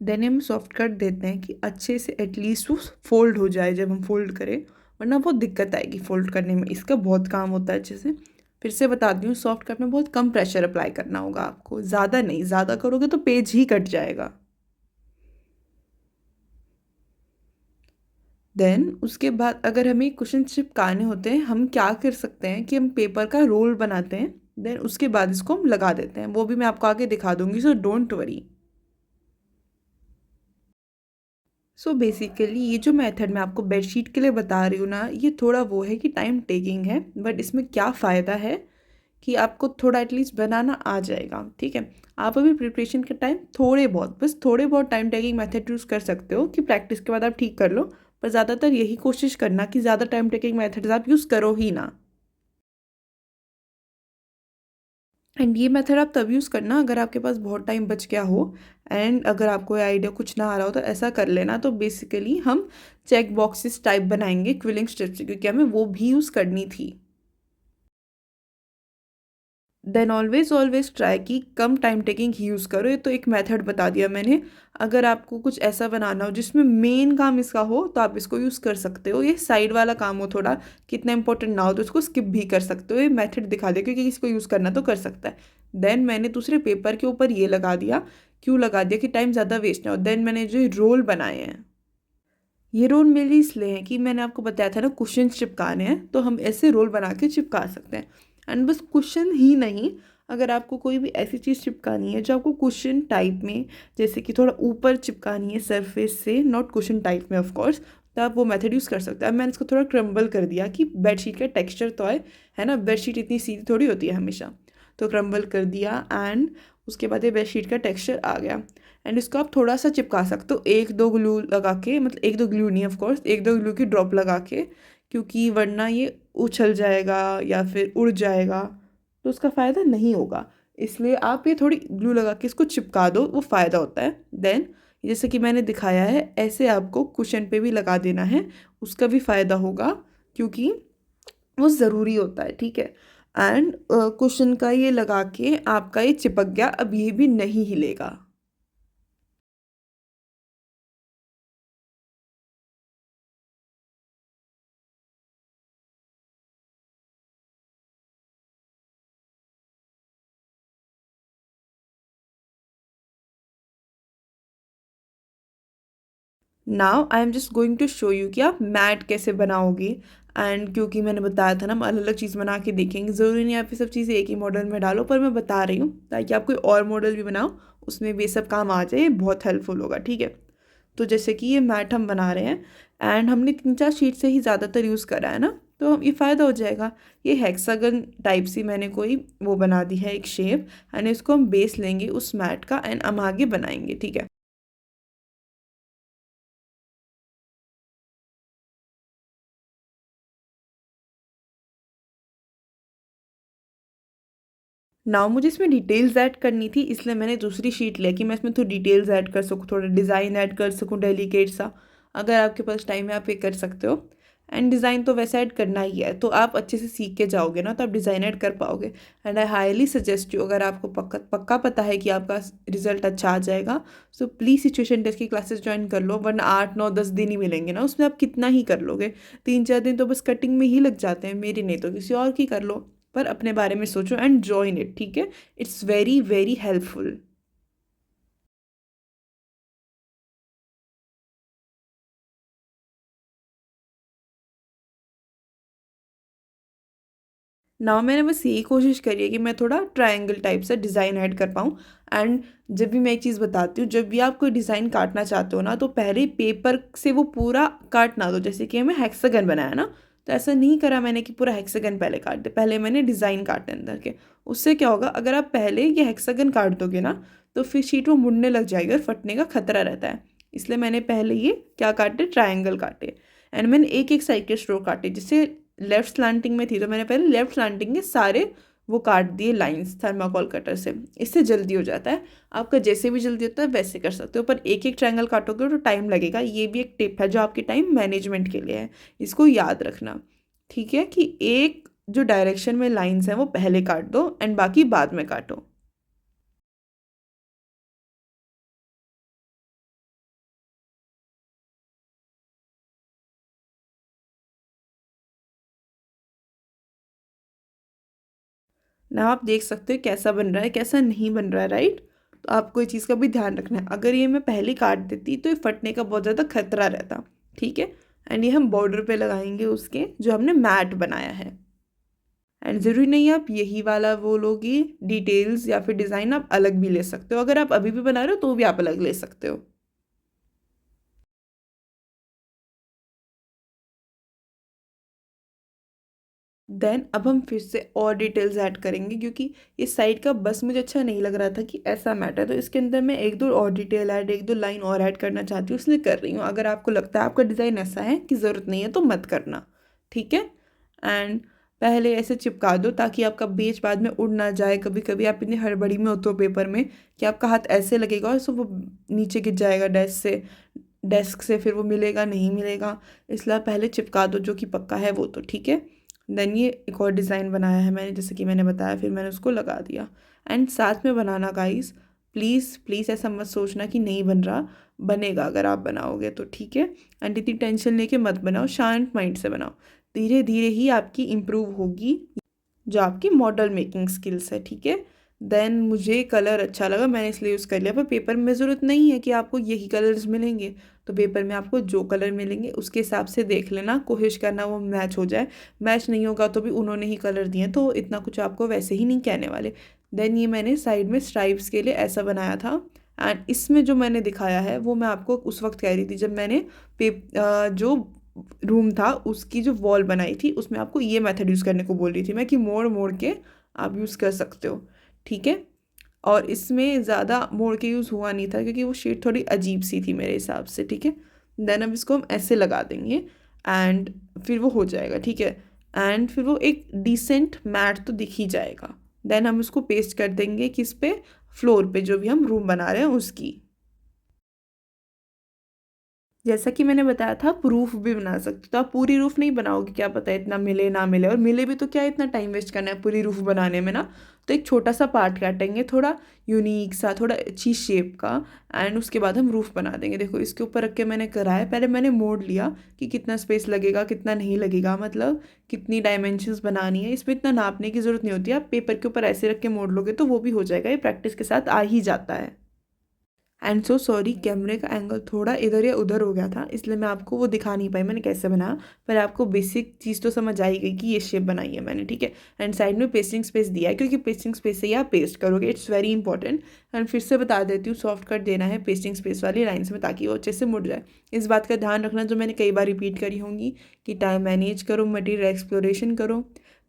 देन हम सॉफ्ट कट देते हैं कि अच्छे से एटलीस्ट वो फोल्ड हो जाए जब हम फोल्ड करें, वरना बहुत दिक्कत आएगी फोल्ड करने में, इसका बहुत काम होता है अच्छे से। फिर से बताती हूँ, सॉफ्ट कट में बहुत कम प्रेशर अप्लाई करना होगा आपको, ज़्यादा नहीं, ज़्यादा करोगे तो पेज ही कट जाएगा। देन उसके बाद अगर हमें क्वेश्चन चिपकाने होते हैं, हम क्या कर सकते हैं कि हम पेपर का रोल बनाते हैं, देन उसके बाद इसको हम लगा देते हैं, वो भी मैं आपको आगे दिखा दूंगी, so don't worry. So basically ये जो मेथड मैं आपको बेडशीट के लिए बता रही हूँ ना, ये थोड़ा वो है कि टाइम टेकिंग है, बट इसमें क्या फ़ायदा है कि आपको थोड़ा एटलीस्ट बनाना आ जाएगा, ठीक है। आप अभी प्रिपरेशन के टाइम थोड़े बहुत, बस थोड़े बहुत टाइम टेकिंग मेथड यूज़ कर सकते हो कि प्रैक्टिस के बाद आप ठीक कर लो, पर ज़्यादातर यही कोशिश करना कि ज़्यादा टाइम टेकिंग मेथड्स आप यूज़ करो ही ना। एंड ये मेथड आप तब यूज़ करना अगर आपके पास बहुत टाइम बच गया हो, एंड अगर आपको आइडिया कुछ ना आ रहा हो तो ऐसा कर लेना। तो बेसिकली हम चेक बॉक्सेस टाइप बनाएंगे क्विलिंग स्ट्रिप से, क्योंकि हमें वो भी यूज़ करनी थी। देन ऑलवेज ऑलवेज ट्राई कि कम टाइम टेकिंग ही यूज़ करो। ये तो एक मेथड बता दिया मैंने। अगर आपको कुछ ऐसा बनाना हो जिसमें मेन काम इसका हो तो आप इसको यूज़ कर सकते हो। ये साइड वाला काम हो थोड़ा, कितना इंपॉर्टेंट ना हो तो उसको स्किप भी कर सकते हो। ये मेथड दिखा दिया क्योंकि इसको यूज़ करना तो कर सकता है। देन मैंने दूसरे पेपर के ऊपर ये लगा दिया। क्यों लगा दिया? कि टाइम ज़्यादा वेस्ट ना हो। देन मैंने जो रोल बनाए हैं, ये रोल मेरे लिए इसलिए है कि मैंने आपको बताया था ना क्वेश्चन चिपकाने हैं, तो हम ऐसे रोल बना के चिपका सकते हैं। एंड बस क्वेश्चन ही नहीं, अगर आपको कोई भी ऐसी चीज़ चिपकानी है जो आपको क्वेश्चन टाइप में, जैसे कि थोड़ा ऊपर चिपकानी है सरफेस से, नॉट क्वेश्चन टाइप में ऑफ कोर्स, तो आप वो मेथड यूज़ कर सकते हैं। अब मैंने इसको थोड़ा क्रम्बल कर दिया कि बेडशीट का टेक्स्चर तो है ना, बेडशीट इतनी सीधी थोड़ी होती है हमेशा, तो क्रम्बल कर दिया एंड उसके बाद ये बेडशीट का टेक्स्चर आ गया। एंड इसको आप थोड़ा सा चिपका सकते हो, एक दो ग्लू लगा के, मतलब एक दो ग्लू नहीं ऑफ कोर्स, एक दो ग्लू की ड्रॉप लगा के, क्योंकि वरना ये उछल जाएगा या फिर उड़ जाएगा तो उसका फ़ायदा नहीं होगा। इसलिए आप ये थोड़ी ग्लू लगा के इसको चिपका दो, वो फ़ायदा होता है। देन जैसे कि मैंने दिखाया है ऐसे आपको कुशन पे भी लगा देना है, उसका भी फ़ायदा होगा क्योंकि वो ज़रूरी होता है, ठीक है। एंड कुशन का ये लगा के आपका ये चिपक गया, अब ये भी नहीं हिलेगा। Now I am just going to show you कि आप मैट कैसे बनाओगे। एंड क्योंकि मैंने बताया था ना हम अलग अलग चीज़ बना के देखेंगे, ज़रूरी नहीं आप ये सब चीज़ें एक ही मॉडल में डालो, पर मैं बता रही हूँ ताकि आप कोई और मॉडल भी बनाओ उसमें भी ये सब काम आ जाए, बहुत हेल्पफुल होगा, ठीक है। तो जैसे कि ये मैट हम बना रहे हैं एंड हमने 3-4 शीट से ही ज़्यादातर यूज़ करा है ना, तो हम ये फ़ायदा हो जाएगा। ये हेक्सागन टाइप सी मैंने कोई वो बना दी है एक शेप, एंड इसको हम बेस लेंगे उस मैट का एंड हम आगे बनाएंगे, ठीक है। नाउ मुझे इसमें डिटेल्स ऐड करनी थी, इसलिए मैंने दूसरी शीट लिया कि मैं इसमें थोड़ी डिटेल्स ऐड कर सकूँ, थोड़ा डिज़ाइन ऐड कर सकूँ डेलिकेट सा। अगर आपके पास टाइम है आप ये कर सकते हो। एंड डिज़ाइन तो वैसे ऐड करना ही है, तो आप अच्छे से सीख के जाओगे ना तो आप डिज़ाइन ऐड कर पाओगे। And I highly suggest you, अगर आपको पक्का पक्का पता है कि आपका रिजल्ट अच्छा आ जाएगा, सो प्लीज़ सिचुएशन टेस्ट की क्लासेस ज्वाइन कर लो, वरना 8-9-10 दिन ही मिलेंगे ना, उसमें आप कितना ही कर लोगे। 3-4 दिन तो बस कटिंग में ही लग जाते हैं, मेरी नहीं तो किसी और की कर लो। पर अपने बारे में सोचो एंड जॉइन इट, ठीक है। It's very very helpful. Now मैंने बस यही कोशिश करी है कि मैं थोड़ा ट्रायंगल टाइप से डिज़ाइन ऐड कर पाऊँ। एंड जब भी मैं एक चीज़ बताती हूँ, जब भी आप कोई डिज़ाइन काटना चाहते हो ना, तो पहले पेपर से वो पूरा काट ना दो। जैसे कि हमें हेक्सागन बनाया ना, तो ऐसा नहीं करा मैंने कि पूरा हेक्सागन पहले काट दे, पहले मैंने डिज़ाइन काटे अंदर के। उससे क्या होगा, अगर आप पहले ये हेक्सागन काट दोगे ना तो फिर शीट वो मुड़ने लग जाएगी और फटने का खतरा रहता है। इसलिए मैंने पहले ये क्या काटे, ट्रायंगल काटे। एंड मैंने एक एक साइड के स्ट्रोक काटे, जिससे लेफ्ट स्लैंटिंग में थी तो मैंने पहले लेफ्ट स्लैंटिंग के सारे वो काट दिए लाइंस थर्माकोल कटर से। इससे जल्दी हो जाता है। आपका जैसे भी जल्दी होता है वैसे कर सकते हो, पर एक एक ट्रायंगल काटोगे तो टाइम लगेगा। ये भी एक टिप है जो आपके टाइम मैनेजमेंट के लिए है, इसको याद रखना, ठीक है। कि एक जो डायरेक्शन में लाइंस हैं वो पहले काट दो एंड बाकी बाद में काटो। ना आप देख सकते हो कैसा बन रहा है कैसा नहीं बन रहा है, राइट। तो आपको ये चीज़ का भी ध्यान रखना है, अगर ये मैं पहले काट देती तो ये फटने का बहुत ज़्यादा खतरा रहता, ठीक है। एंड ये हम बॉर्डर पे लगाएंगे उसके जो हमने मैट बनाया है। एंड ज़रूरी नहीं आप यही वाला वो लोगी, डिटेल्स या फिर डिज़ाइन आप अलग भी ले सकते हो। अगर आप अभी भी बना रहे हो तो भी आप अलग ले सकते हो। देन अब हम फिर से और डिटेल्स ऐड करेंगे, क्योंकि इस साइड का बस मुझे अच्छा नहीं लग रहा था कि ऐसा मैटर, तो इसके अंदर मैं एक दो और डिटेल ऐड, एक दो लाइन और ऐड करना चाहती हूँ, इसलिए कर रही हूँ। अगर आपको लगता है आपका डिज़ाइन ऐसा है कि ज़रूरत नहीं है तो मत करना, ठीक है। एंड पहले ऐसे चिपका दो ताकि आपका पेज बाद में उड़ ना जाए। कभी कभी आप इतनी हड़बड़ी में होते हो पेपर में कि आपका हाथ ऐसे लगेगा और सो वो नीचे गिर जाएगा डेस्क से फिर वो मिलेगा नहीं मिलेगा, इसलिए आप पहले चिपका दो जो कि पक्का है वो तो, ठीक है। देन ये एक और डिज़ाइन बनाया है मैंने, जैसे कि मैंने बताया, फिर मैंने उसको लगा दिया। एंड साथ में बनाना गाइस, प्लीज़ प्लीज़ ऐसा मत सोचना कि नहीं बन रहा, बनेगा अगर आप बनाओगे तो, ठीक है। एंड इतनी टेंशन लेके मत बनाओ, शांत माइंड से बनाओ, धीरे धीरे ही आपकी इम्प्रूव होगी जो आपकी मॉडल मेकिंग स्किल्स है, ठीक है। देन मुझे कलर अच्छा लगा, मैंने इसलिए यूज़ कर लिया। पर पेपर में ज़रूरत नहीं है कि आपको यही कलर्स मिलेंगे, तो पेपर में आपको जो कलर मिलेंगे उसके हिसाब से देख लेना, कोशिश करना वो मैच हो जाए। मैच नहीं होगा तो भी उन्होंने ही कलर दिए तो इतना कुछ आपको वैसे ही नहीं कहने वाले। देन ये मैंने साइड में स्ट्राइप्स के लिए ऐसा बनाया था। एंड इसमें जो मैंने दिखाया है वो मैं आपको उस वक्त कह रही थी जब मैंने जो रूम था उसकी जो वॉल बनाई थी उसमें आपको ये मेथड यूज़ करने को बोल रही थी मैं, कि मोड़ मोड़ के आप यूज़ कर सकते हो, ठीक है। और इसमें ज़्यादा मोड़ के यूज़ हुआ नहीं था क्योंकि वो शीट थोड़ी अजीब सी थी मेरे हिसाब से, ठीक है। देन अब इसको हम ऐसे लगा देंगे एंड फिर वो हो जाएगा, ठीक है। एंड फिर वो एक डिसेंट मैट तो दिख ही जाएगा। देन हम इसको पेस्ट कर देंगे किस पे, फ्लोर पे, जो भी हम रूम बना रहे हैं उसकी। जैसा कि मैंने बताया था आप रूफ भी बना सकते हो, तो आप पूरी रूफ नहीं बनाओगे, क्या पता इतना मिले ना मिले, और मिले भी तो क्या इतना टाइम वेस्ट करना है पूरी रूफ बनाने में ना। तो एक छोटा सा पार्ट काटेंगे थोड़ा यूनिक सा, थोड़ा अच्छी शेप का, एंड उसके बाद हम रूफ बना देंगे। देखो इसके ऊपर रख के मैंने करा है, पहले मैंने मोड़ लिया कि कितना स्पेस लगेगा कितना नहीं लगेगा, मतलब कितनी डायमेंशंस बनानी है, इसमें इतना नापने की ज़रूरत नहीं होती, आप पेपर के ऊपर ऐसे रख के मोड़ लोगे तो वो भी हो जाएगा, ये प्रैक्टिस के साथ आ ही जाता है। एंड सो सॉरी, कैमरे का एंगल थोड़ा इधर या उधर हो गया था, इसलिए मैं आपको वो दिखा नहीं पाई मैंने कैसे बनाया, पर आपको बेसिक चीज़ तो समझ आई गई कि ये शेप बनाई है मैंने, ठीक है। एंड साइड में पेस्टिंग स्पेस दिया है क्योंकि पेस्टिंग स्पेस से ही आप पेस्ट करोगे, इट्स वेरी इंपॉर्टेंट। एंड फिर से बता देती हूँ, सॉफ्ट कट देना है पेस्टिंग स्पेस वाली लाइन्स में ताकि वो अच्छे से मुड़ जाए। इस बात का ध्यान रखना जो मैंने कई बार रिपीट करी होंगी कि टाइम मैनेज करो, मटेरियल एक्सप्लोरेशन करो,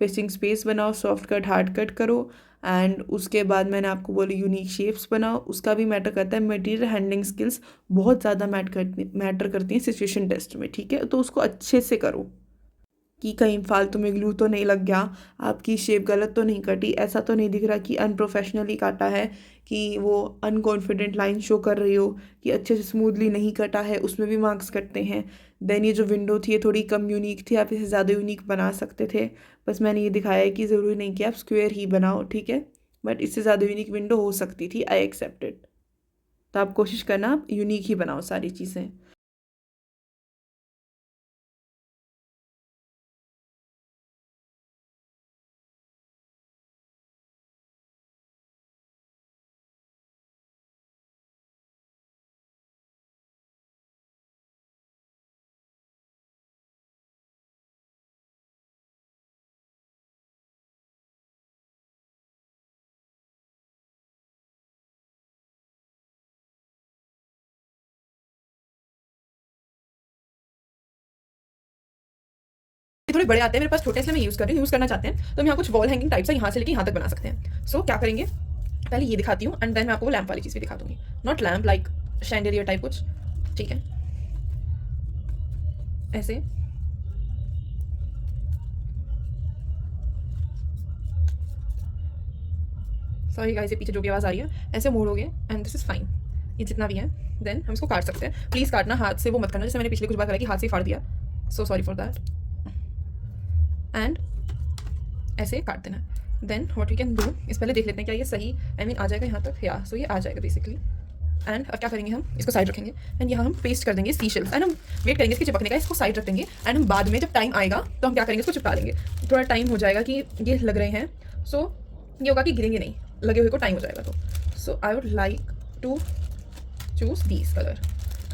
पेस्टिंग स्पेस बनाओ, सॉफ्ट कट हार्ड कट करो, एंड उसके बाद मैंने आपको बोली यूनिक शेप्स बनाओ, उसका भी मैटर करता है। मटेरियल हैंडलिंग स्किल्स बहुत ज़्यादा मैटर करती हैं सिचुएशन टेस्ट में, ठीक है। तो उसको अच्छे से करो कि कहीं फालतू में ग्लू तो नहीं लग गया, आपकी शेप गलत तो नहीं कटी, ऐसा तो नहीं दिख रहा कि अनप्रोफेशनली काटा है, कि वो अनकॉन्फिडेंट लाइन शो कर रही हो, कि अच्छे से स्मूथली नहीं कटा है, उसमें भी मार्क्स कटते हैं। देन ये जो विंडो थी ये थोड़ी कम यूनिक थी, आप इसे ज़्यादा यूनिक बना सकते थे, बस मैंने ये दिखाया है कि ज़रूरी नहीं कि आप स्क्वायर ही बनाओ, ठीक है। बट इससे ज़्यादा यूनिक विंडो हो सकती थी, आई एक्सेप्टेड। तो आप कोशिश करना आप यूनिक ही बनाओ सारी चीज़ें। ये थोड़े बड़े आते हैं मेरे पास, छोटे इसलिए मैं यूज़ कर रही हूँ। यूज़ करना चाहते हैं तो हम यहाँ कुछ वॉल हैंगिंग टाइप से यहाँ से लेके यहाँ तक बना सकते हैं। सो क्या करेंगे, पहले ये दिखाती हूँ एंड देन मैं आपको वो लैंप वाली चीज़ भी दिखा दूंगी। नॉट लैंप, लाइक शैंडेलियर टाइप कुछ, ठीक है। ऐसे सॉरी गाइस, ये पीछे जो भी आवाज़ आ रही है, ऐसे मोड़ोगे एंड दिस इज फाइन। ये जितना भी है देन हम इसको काट सकते हैं। प्लीज़ काटना हाथ से वो मत करना, जैसे मैंने पिछले कुछ बार करा कि हाथ से फाड़ दिया, so sorry for that. And ऐसे काट देना। Then what we can do, इस पहले देख लेते हैं क्या ये सही आ जाएगा यहाँ तक, या सो ये आ जाएगा बेसिकली। एंड अब क्या करेंगे, हम इसको साइड रखेंगे एंड यहाँ हम पेस्ट कर देंगे सीशेल्स, एंड हम वेट करेंगे इसके चिपकने का, इसको साइड रख देंगे एंड हम बाद में जब टाइम आएगा तो हम क्या करेंगे, इसको चिपका देंगे। थोड़ा टाइम हो जाएगा कि ये लग रहे हैं, सो ये होगा कि गिरेंगे नहीं, लगे हुए को टाइम हो जाएगा। तो so I would like to choose these colour,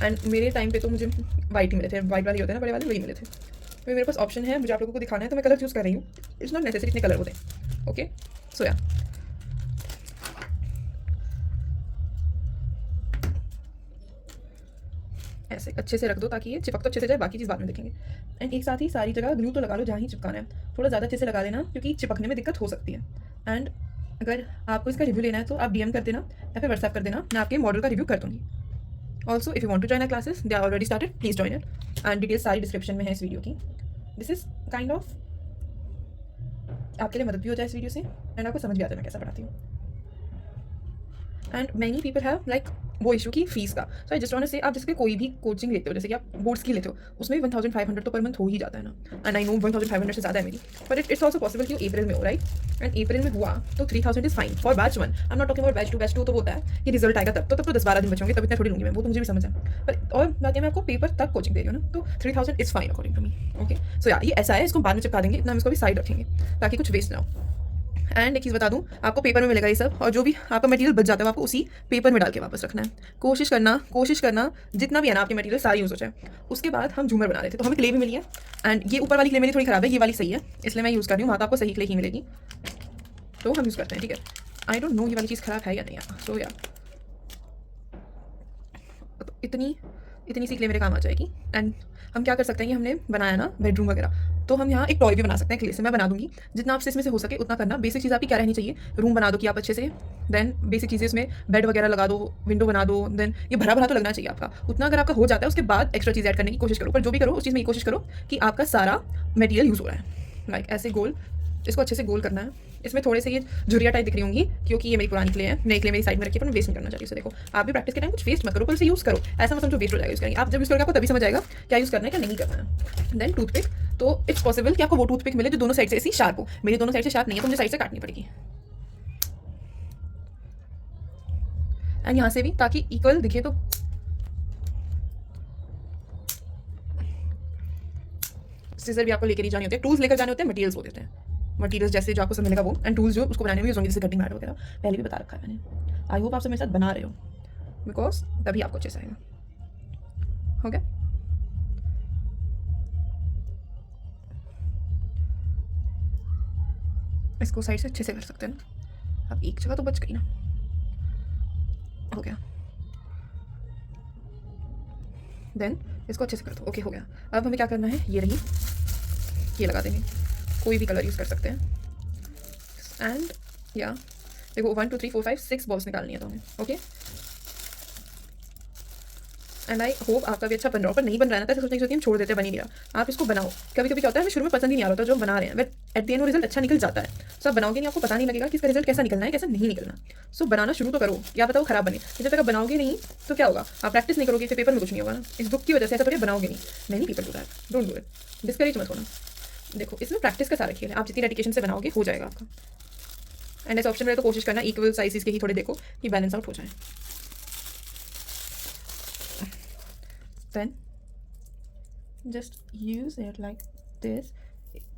and मेरे टाइम पे तो मुझे वाइट ही मिले थे, वाइट वाले होते हैं ना बड़े वाले, वही मिले थे। तो मेरे पास ऑप्शन है, मुझे आप लोगों को दिखाना है तो मैं कलर चूज़ कर रही हूँ। इट्स नॉट नेसेसरी इतने कलर होते हैं, ओके। सो या ऐसे अच्छे से रख दो ताकि ये चिपक तो अच्छे से जाए, बाकी चीज़ बाद में देखेंगे। एंड एक साथ ही सारी जगह ग्लू तो लगा लो जहाँ ही चिपकाना है, थोड़ा ज़्यादा अच्छे से लगा लेना क्योंकि चिपकने में दिक्कत हो सकती है। एंड अगर आपको इसका रिव्यू लेना है तो आप DM कर देना या फिर व्हाट्सएप कर देना, मैं आपके मॉडल का रिव्यू कर दूँगी। Also if you want to join our classes they are already started, please join it and details सारी डिस्क्रिप्शन में है इस वीडियो की। दिस इज काइंड ऑफ आपके लिए मदद भी हो जाए इस वीडियो से एंड आपको समझ भी आता है मैं कैसा पढ़ाती हूँ। And many people have like वो इशू की फीस का। सो आई जस्ट वांट टू से आप जैसे कोई भी कोचिंग लेते हो, जैसे कि आप बोर्ड्स की लेते हो, उसमें 1500 तो पर मंथ हो ही जाता है ना। एंड आई नो 1500 से ज़्यादा है मेरी, बट इट्स ऑल्सो पॉसिबल कि अप्रैल में हो, राइट। एंड अप्रैल में हुआ तो 3000 is fine for batch 1। I am not talking about batch 2। Batch 2 तो होता है कि रिजल्ट आएगा तब तो 10-12 दिन बचेंगे, तब इतना थोड़ी लूँगी मैं, वो तो मुझे भी समझ है। पर और बाकी मैं आपको पेपर तक कोचिंग दे रही हूँ ना, तो 3000 is fine according to me. Okay so या ये ऐसा है, इसको बाद में चिपका देंगे, इतना हम इसको भी साइड रखेंगे ताकि कुछ वेस्ट ना हो। एंड एक चीज़ बता दूं, आपको पेपर में मिलेगा ये सब, और जो भी आपका मटेरियल बच जाता है आपको उसी पेपर में डाल के वापस रखना है। कोशिश करना जितना भी है ना आपके मटेरियल सारी यूज़ हो जाए। उसके बाद हम झूमर बना रहे थे तो हमें क्ले भी मिली है, एंड ये ऊपर वाली क्ले मेरी थोड़ी ख़राब है, ये वाली सही है, इसलिए मैं यूज़ कर रही हूँ। वहाँ तो आपको सही क्ले ही मिलेगी, तो हम यूज़ करते हैं, ठीक है। आई डोंट नो ये वाली चीज़ ख़राब है या नहीं है, सो या इतनी सी क्ले मेरे काम आ जाएगी। एंड हम क्या कर सकते हैं, ये हमने बनाया ना बेडरूम वगैरह, तो हम यहाँ एक टॉय भी बना सकते हैं क्ले से। मैं बना दूंगी, जितना आपसे इसमें से हो सके उतना करना। बेसिक चीज़ आपकी क्या रहनी चाहिए, रूम बना दो कि आप अच्छे से, देन बेसिक चीज़ें इसमें बेड वगैरह लगा दो, विंडो बना दो, देन ये भरा भरा तो लगना चाहिए आपका। उतना अगर आपका हो जाता है उसके बाद एक्स्ट्रा चीज़ ऐड करने की कोशिश करो, पर जो भी करो उस चीज़ में ये कोशिश करो कि आपका सारा मटेरियल यूज़ हो रहा है। लाइक ऐसे गोल, इसको अच्छे से गोल करना है। इसमें थोड़े से ये झुरिया टाइप दिख रही होंगी क्योंकि ये मेरी पुरानी क्ले है, नई क्ले मेरी साइड में रखी है, पर मैं वेस्ट नहीं करना चाहती। देखो आप भी प्रैक्टिस के टाइम कुछ वेस्ट मत करो, कल से यूज़ करो। ऐसा मतलब जो वेस्ट हो जाएगा यूज़ करेंगे आप, जब यूज़ करोगे आपको तभी समझ आएगा क्या यूज़ करना है क्या नहीं करना है। देन टूथपिक, तो इट्स पॉसिबल कि आपको वो टूथपिक मिले जो दोनों साइड से ऐसी शार्प हो। मेरी दोनों साइड से शार्प नहीं है तो मुझे साइड से काटनी पड़ेगी, एंड यहाँ से भी, ताकि इक्वल दिखे। तो सीजर भी आपको लेकर ही जाने होते हैं, टूल्स लेकर जाने होते हैं, मटेरियल्स होते हैं, मटेरियल्स जैसे जो आपको सब मिलेगा वो, एंड टूल्स जो उसको बनाने में यूज होंगे, जैसे कटिंग मैट वगैरह पहले भी बता रखा है मैंने। आई होप आप सब मेरे साथ बना रहे हो, बिकॉज तभी आपको अच्छे से आएगा। हो गया, इसको साइड से अच्छे से कर सकते हैं ना। अब एक जगह तो बच गई ना, हो गया। देन इसको अच्छे से कर दो, ओके हो गया। अब हमें क्या करना है, ये रही, ये लगा देंगे, कोई भी कलर यूज़ कर सकते हैं। एंड या देखो 1 2 3 4 5 6 बॉल्स निकालनी है तो हमें, ओके। एंड आई होप आपका भी अच्छा बन रहा हो, पर नहीं बन रहा है ना तो सोचते हम छोड़ देते हैं, बन ही नहीं रहा। आप इसको बनाओ। कभी कभी क्या होता है, हमें शुरू में पसंद ही नहीं आ रहा होता जो हम बना रहे हैं, बट एट द एंड वो रिजल्ट अच्छा निकल जाता है। सो आप बनाओगे नहीं, आपको पता नहीं लगेगा कि इसका रिजल्ट कैसा निकलना है कैसा नहीं निकलना। सो बनाना शुरू तो करो, क्या बताओ खराब बने। जब तक आप बनाओगे नहीं तो क्या होगा, आप प्रैक्टिस नहीं करोगे, फिर पेपर में कुछ नहीं होगा ना। इस बुक की वजह से ऐसा थोड़ी बनाओगे नहीं। Many people do that, don't do it, discourage मत होना। देखो इसमें प्रैक्टिस का सारा खेल है, आप जितनी डेडिकेशन से बनाओगे हो जाएगा आपका। एंड ऐसे ऑप्शन में तो कोशिश करना इक्वल साइजेस के ही थोड़े देखो कि बैलेंस आउट हो जाए। Then just use it like this.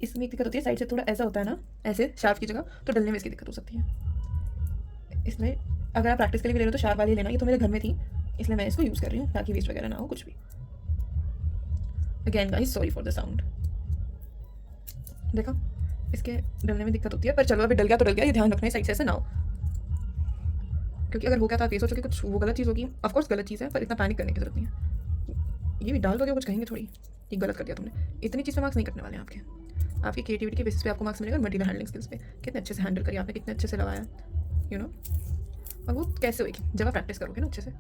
इसमें एक दिक्कत होती है, साइड से थोड़ा ऐसा होता है ना, ऐसे शार्प की जगह, तो डलने में इसकी दिक्कत हो सकती है। इसलिए अगर आप प्रैक्टिस के लिए ले रहे हो तो शार्प वाली लेना। ये तो मेरे घर में थी इसलिए मैं इसको यूज़ कर रही हूँ ताकि वेस्ट वगैरह ना हो कुछ भी। Again guys sorry for the sound. देखो इसके डलने में दिक्कत होती है, पर चलो अभी डल गया तो डल गया, ये ध्यान रखना है साइड से ऐसे ना हो, क्योंकि अगर हो गया तो आप ये सोचो कि कुछ वो गलत चीज़ होगी। ऑफकोर्स गलत चीज़ है, पर इतना पैनिक करने की जरूरत नहीं है। ये भी डाल दोगे कुछ कहेंगे थोड़ी कि गलत कर दिया तुमने। इतनी चीज़ पे मार्क्स नहीं करने वाले हैं आपकी क्रिएटिविटी के बेसिस पे आपको मार्क्स मिलेगा। मटेरियल हैंडलिंग स्किल्स पे कितने अच्छे से हैंडल करिए आपने, कितने अच्छे से लगाया, यू नो। और वो कैसे होगी जब आप प्रैक्टिस करोगे ना अच्छे से।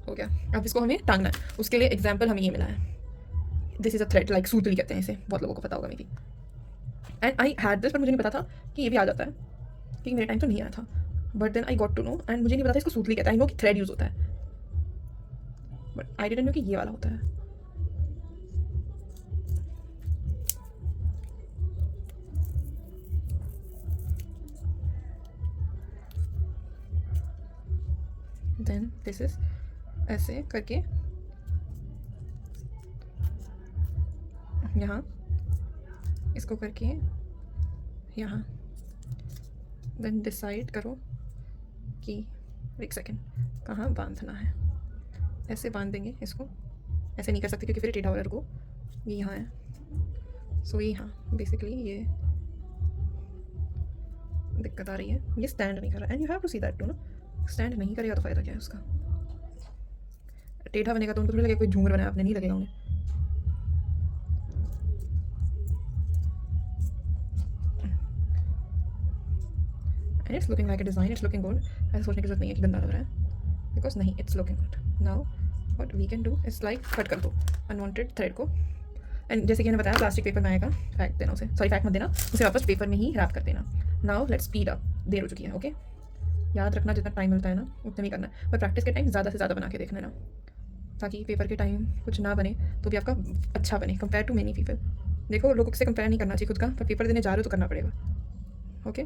हो गया। अब इसको हमें टांगना है, उसके लिए एग्जाम्पल हमें ये मिला है। This is a thread, like सूतली कहते हैं इसे, बहुत लोगों को पता होगा maybe. And I had this, पर मुझे नहीं पता था कि ये भी आ जाता है, क्योंकि मेरे टाइम तो नहीं आया था। But then I got to know, and मुझे नहीं पता था इसको सूतली कहता है। आई नो कि थ्रेड यूज़ होता है, बट आई डिडंट नो कि ये वाला होता है। देन दिस इज ऐसे करके यहाँ, इसको करके यहाँ, देन डिसाइड करो कि एक सेकेंड कहाँ बांधना है। ऐसे बांध देंगे इसको, ऐसे नहीं कर सकते क्योंकि फिर टेढ़ा हो रहा है। रुको, ये यहाँ है, सो ये यहाँ बेसिकली ये दिक्कत आ रही है, ये स्टैंड नहीं कर रहा, and you have to see that too ना, स्टैंड नहीं करेगा तो फ़ायदा क्या है उसका। टेढ़ा बनेगा तो उनको थोड़ी लगेगा कोई झूमर बनाया आपने, नहीं लगेगा उन्हें। And it's looking like a design, it's looking good. ऐसा सोचने की जरूरत नहीं है कि गंदा लग रहा है, बिकॉज नहीं, it's looking good. Now what we can do is like cut कर दो अनवांटेड थ्रेड को, एंड जैसे कि मैंने बताया प्लास्टिक पेपर में आएगा, फेंक देना उसे, सॉरी फेंक मत देना उसे, वापस पेपर में ही रैप कर देना। नाउ लेट्स स्पीड अप, देर हो चुकी है, ओके। याद रखना जितना टाइम मिलता है ना उतना ही करना है, पर प्रैक्टिस के टाइम ज़्यादा से ज़्यादा बना के देखना है ना, ताकि पेपर के टाइम कुछ ना बने तो भी आपका अच्छा बने कंपेयर टू मेनी पीपल। देखो, लोगों से कंपेयर नहीं करना चाहिए खुद का, पर पेपर देने जा रहे हो तो करना पड़ेगा, ओके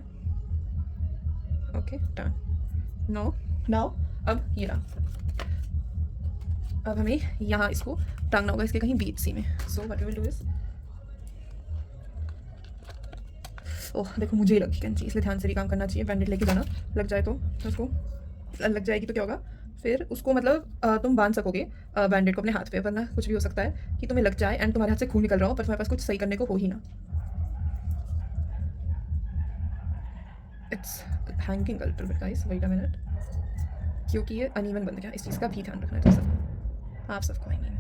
ओके डन। नाउ अब ये रहा, अब हमें यहाँ इसको टांगना होगा इसके कहीं बीच सी में। So what we will do is, oh देखो मुझे ही लगी कैंची, इसलिए ध्यान से भी काम करना चाहिए। बैंडेड लेके जाना, लग जाए तो उसको, लग जाएगी तो क्या होगा फिर उसको, मतलब तुम बांध सकोगे बैंडेड को अपने हाथ पे, वरना कुछ भी हो सकता है कि तुम्हें लग जाए एंड तुम्हारे हाथ से खून निकल रहा हो, पर तुम्हारे पास कुछ सही करने को हो ही ना। It's hanging a little bit guys, wait a minute, क्योंकि ये अनइवन बन गया, इस चीज़ का भी ध्यान रखना है तुम सबको, आप सबको। आई मीन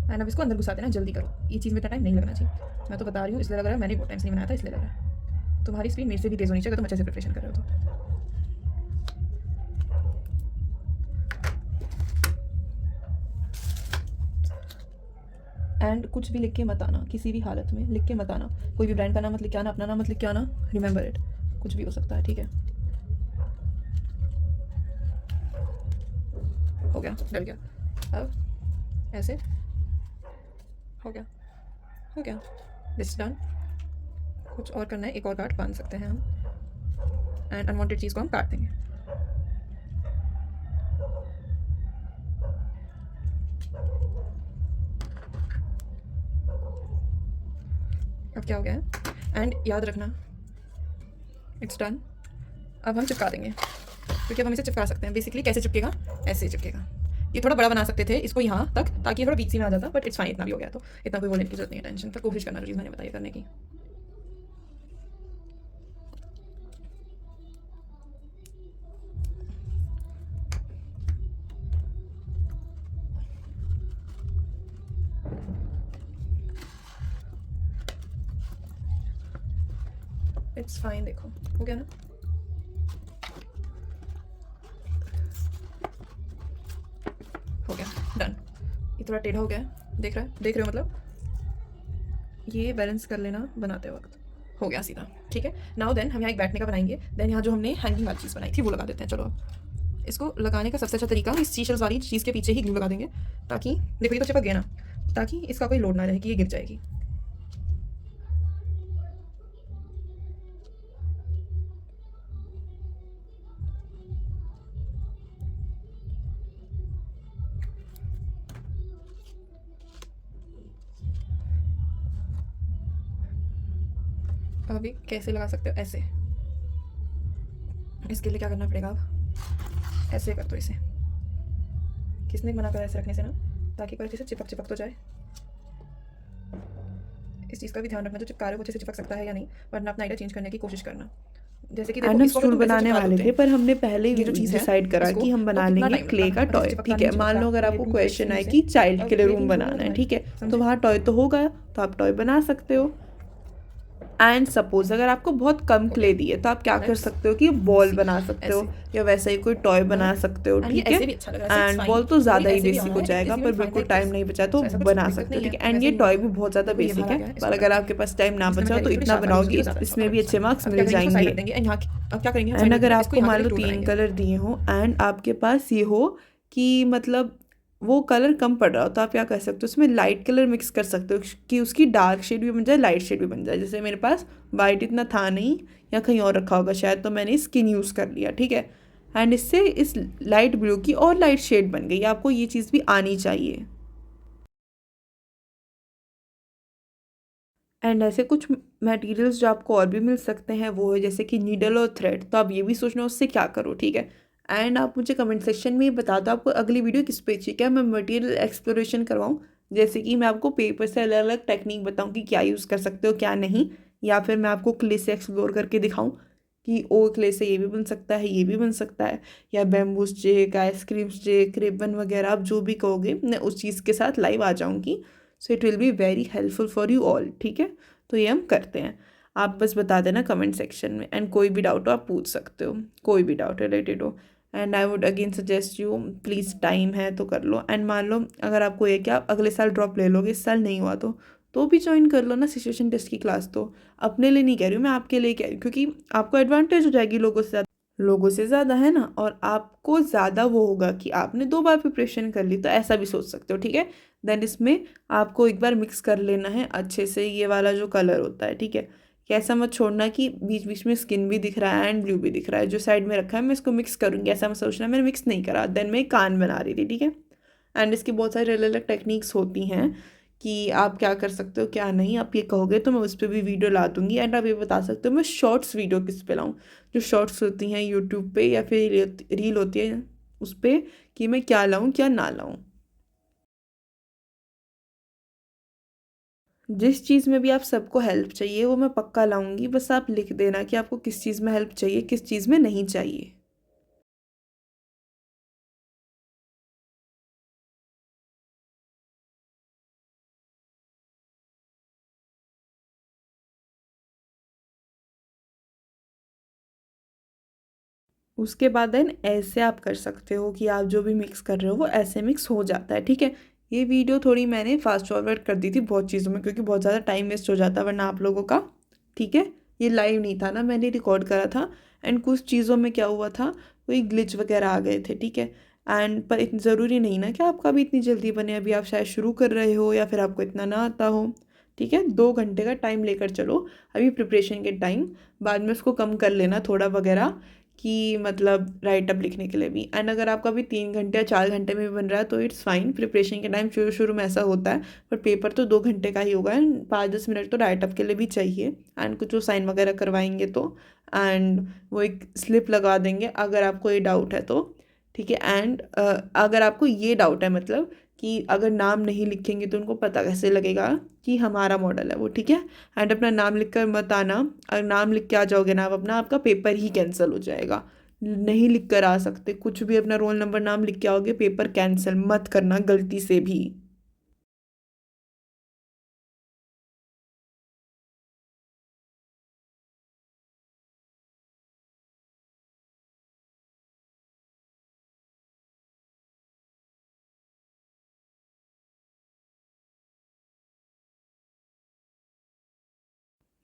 एंड अब इसको अंदर घुसा देना, जल्दी करो, ये चीज़ में इतना टाइम नहीं लगना चाहिए। मैं तो बता रही हूँ, इसलिए लग रहा है मैंने बहुत टाइम से नहीं बनाया था, इसलिए लग रहा है। तुम्हारी स्पीड मेरे से भी तेज़ होनी चाहिए अगर तुम अच्छे से प्रिपरेशन कर रहे हो तो। एंड कुछ भी लिख के मत आना, किसी भी हालत में लिख के मत आना, कोई भी ब्रांड का नाम मत लिख के आना, अपना नाम मत लिख के आना, रिमेंबर इट, कुछ भी हो सकता है, ठीक है। हो गया, डल गया, अब ऐसे हो गया, हो गया, दिस डन। कुछ और करना है, एक और कार्ड बांध सकते हैं हम, एंड अनवांटेड चीज़ को हम काट देंगे। अब क्या हो गया है, एंड याद रखना इट्स डन। अब हम चिपका देंगे, क्योंकि अब हम इसे चिपका सकते हैं। बेसिकली कैसे चिपकेगा, ऐसे चिपकेगा। ये थोड़ा बड़ा बना सकते थे इसको यहाँ तक, ताकि ये थोड़ा बीच सी में आ जाता, बट इट्स फाइन, इतना भी हो गया तो इतना कोई बोलने की जरूरत नहीं है, टेंशन, पर कोशिश करना जो चीज़ मैंने बताई करने की। इट्स फाइन, देखो हो गया ना। हो गया, डन। ये थोड़ा टेढ़ा हो गया है, देख रहे हो मतलब, ये बैलेंस कर लेना बनाते वक्त। हो गया सीधा, ठीक है। नाउ देन हम यहाँ एक बैठने का बनाएंगे, देन यहाँ जो हमने हैंगिंग वाली चीज़ बनाई थी वो लगा देते हैं। चलो अब इसको लगाने का सबसे अच्छा तरीका, इस शीशल्स वाली चीज़ के पीछे ही ग्लू लगा देंगे, ताकि देखो ये तो चिपक गया ना, ताकि इसका कोई लोड ना रहे कि ये गिर जाएगी। अभी कैसे लगा सकते हो, ऐसे। इसके लिए क्या करना पड़ेगा, अब ऐसे कर दो इसे। किसने मना करा ऐसे रखने से ना, ताकि कोई अच्छे से चिपक तो जाए। इस चीज़ का भी ध्यान रखना, जो चिपका रहे हो वो अच्छे से चिपक सकता है या नहीं, वरना अपना आइडिया चेंज करने की कोशिश करना। जैसे कि देखो, एंड इसको अगर स्टूल तुम वैसे बनाने चिपका वाले दोगे, थे, पर हमने पहले ये ही जो चीज़ है डिसाइड करा इसको, कि हम तो बना कितना लेंगे टाइम क्ले लगता का है, मतलब टॉय, चिपकता ठीक नहीं है। मान लो अगर चिपकता, आपको ये क्वेश्चन blue आए से, कि चाइल्ड अब के लिए ये रूम भी बनाना है, होगा, ठीक है, तो समझे? वहाँ टॉय तो होगा, तो आप टॉय बना सकते हो। एंड सपोज अगर आपको बहुत कम क्ले दिए तो आप क्या कर सकते हो कि बॉल बना सकते हो, या वैसा ही कोई टॉय बना सकते हो, And ये ठीक है। ऐसे भी अच्छा लग रहा है, it's एंड fine। बॉल तो ज़्यादा कोई ही ऐसे भी बेसिक आ हो रहा है, जाएगा, it is पर even fine बिल्कुल like टाइम this। नहीं बचा तो So ऐसा कुछ बना दिक्कत सकते हो, नहीं ठीक है, है। एंड वैसे ये नहीं टॉय होगा। भी बहुत ज़्यादा देखो ये बेसिक बाहर आ है, गया, इसको पर कर अगर दो। आपके पास टाइम ना इसमें बचा मैंने तो थोड़ी इतना sharp वाली बनाओगे, यूज़ की है, ज़्यादा इसमें भी और अच्छे कुछ मार्क्स नहीं। मिल अब क्या करेंगे, इसको साइड रख जाएंगे। देंगे, एंड यहाँ अब क्या करेंगे, हम एंड साइड अगर रख देंगे, आपको इसको यहाँ मान करके लो टूल 3 बनाएंगे। कलर दिए हो एंड आपके पास ये हो कि मतलब वो कलर कम पड़ रहा हो, तो आप क्या कर सकते हो, उसमें लाइट कलर मिक्स कर सकते हो कि उसकी डार्क शेड भी बन जाए, लाइट शेड भी बन जाए। जैसे मेरे पास वाइट इतना था नहीं, या कहीं और रखा होगा शायद, तो मैंने स्किन यूज़ कर लिया, ठीक है। एंड इससे इस लाइट ब्लू की और लाइट शेड बन गई। आपको ये चीज़ भी आनी चाहिए। एंड ऐसे कुछ मटेरियल्स जो आपको और भी मिल सकते हैं वो है जैसे कि नीडल और थ्रेड, तो आप ये भी सोचना उससे क्या करो, ठीक है। एंड आप मुझे कमेंट सेक्शन में ही बता दो आपको अगली वीडियो किस पे चाहिए, क्या मैं मटेरियल एक्सप्लोरेशन करवाऊँ जैसे कि मैं आपको पेपर से अलग अलग टेक्निक बताऊँ कि क्या यूज़ कर सकते हो क्या नहीं, या फिर मैं आपको क्ले से एक्सप्लोर करके दिखाऊँ कि ओ क्ले से ये भी बन सकता है, ये भी बन सकता है, या bamboo stick, ice cream stick, ribbon वगैरह, आप जो भी कहोगे मैं उस चीज़ के साथ लाइव आ जाऊँगी। So it will be very helpful for you all, ठीक है। तो ये हम करते हैं, आप बस बता देना कमेंट सेक्शन में, एंड कोई भी डाउट हो आप पूछ सकते हो, कोई भी डाउट रिलेटेड हो। And I would again suggest you, please time है तो कर लो। एंड मान लो अगर आपको ये क्या आप अगले साल ड्रॉप ले लोगे, इस साल नहीं हुआ तो भी ज्वाइन कर लो ना सिचुएशन टेस्ट की क्लास। तो अपने लिए नहीं कह रही हूँ मैं, आपके लिए कह रही हूँ, क्योंकि आपको एडवांटेज हो जाएगी लोगों से ज़्यादा, है ना। और आपको ज़्यादा वो होगा कि आपने 2 बार प्रिपरेशन कर ली, तो ऐसा भी सोच सकते हो, ठीक है। देन इसमें आपको एक बार मिक्स कर लेना है अच्छे से ये वाला जो कलर होता है, ठीक है। कि ऐसा मत छोड़ना कि बीच बीच में स्किन भी दिख रहा है एंड ब्लू भी दिख रहा है, जो साइड में रखा है मैं इसको मिक्स करूँगी, ऐसा मत सोचना मैंने मिक्स नहीं करा। देन मैं कान बना रही थी, ठीक है। एंड इसकी बहुत सारी अलग अलग टेक्निक्स होती हैं कि आप क्या कर सकते हो क्या नहीं, आप ये कहोगे तो मैं उस पर भी वीडियो ला दूँगी। एंड आप ये बता सकते हो मैं शॉर्ट्स वीडियो किस पे लाऊँ, जो शॉर्ट्स होती हैं यूट्यूब पे या फिर रील होती है उस पर, कि मैं क्या लाऊँ क्या ना लाऊँ। जिस चीज़ में भी आप सबको हेल्प चाहिए वो मैं पक्का लाऊंगी, बस आप लिख देना कि आपको किस चीज़ में हेल्प चाहिए किस चीज़ में नहीं चाहिए। उसके बाद देन ऐसे आप कर सकते हो कि आप जो भी मिक्स कर रहे हो वो ऐसे मिक्स हो जाता है, ठीक है। ये वीडियो थोड़ी मैंने फास्ट फॉरवर्ड कर दी थी बहुत चीज़ों में, क्योंकि बहुत ज़्यादा टाइम वेस्ट हो जाता वरना आप लोगों का, ठीक है। ये लाइव नहीं था ना, मैंने रिकॉर्ड करा था। एंड कुछ चीज़ों में क्या हुआ था, कोई ग्लिच वगैरह आ गए थे, ठीक है। एंड पर इतनी ज़रूरी नहीं ना कि आपका भी इतनी जल्दी बने, अभी आप शायद शुरू कर रहे हो या फिर आपको इतना ना आता हो, ठीक है। 2 घंटे का टाइम लेकर चलो अभी प्रिपरेशन के टाइम, बाद में उसको कम कर लेना थोड़ा वगैरह, कि मतलब राइट अप लिखने के लिए भी। एंड अगर आपका भी 3 घंटे या 4 घंटे में भी बन रहा है तो इट्स फाइन, प्रिपरेशन के टाइम शुरू शुरू में ऐसा होता है, पर पेपर तो 2 घंटे का ही होगा एंड 5-10 मिनट तो राइट अप के लिए भी चाहिए। एंड कुछ वो साइन वगैरह करवाएंगे तो, एंड वो एक स्लिप लगा देंगे अगर आपको ये डाउट है तो, ठीक है। एंड अगर आपको ये डाउट है मतलब कि अगर नाम नहीं लिखेंगे तो उनको पता कैसे लगेगा कि हमारा मॉडल है वो, ठीक है। एंड अपना नाम लिख कर मत आना, अगर नाम लिख के आ जाओगे ना आप अपना, आपका पेपर ही कैंसिल हो जाएगा। नहीं लिख कर आ सकते कुछ भी, अपना रोल नंबर नाम लिख के आओगे पेपर कैंसिल, मत करना गलती से भी।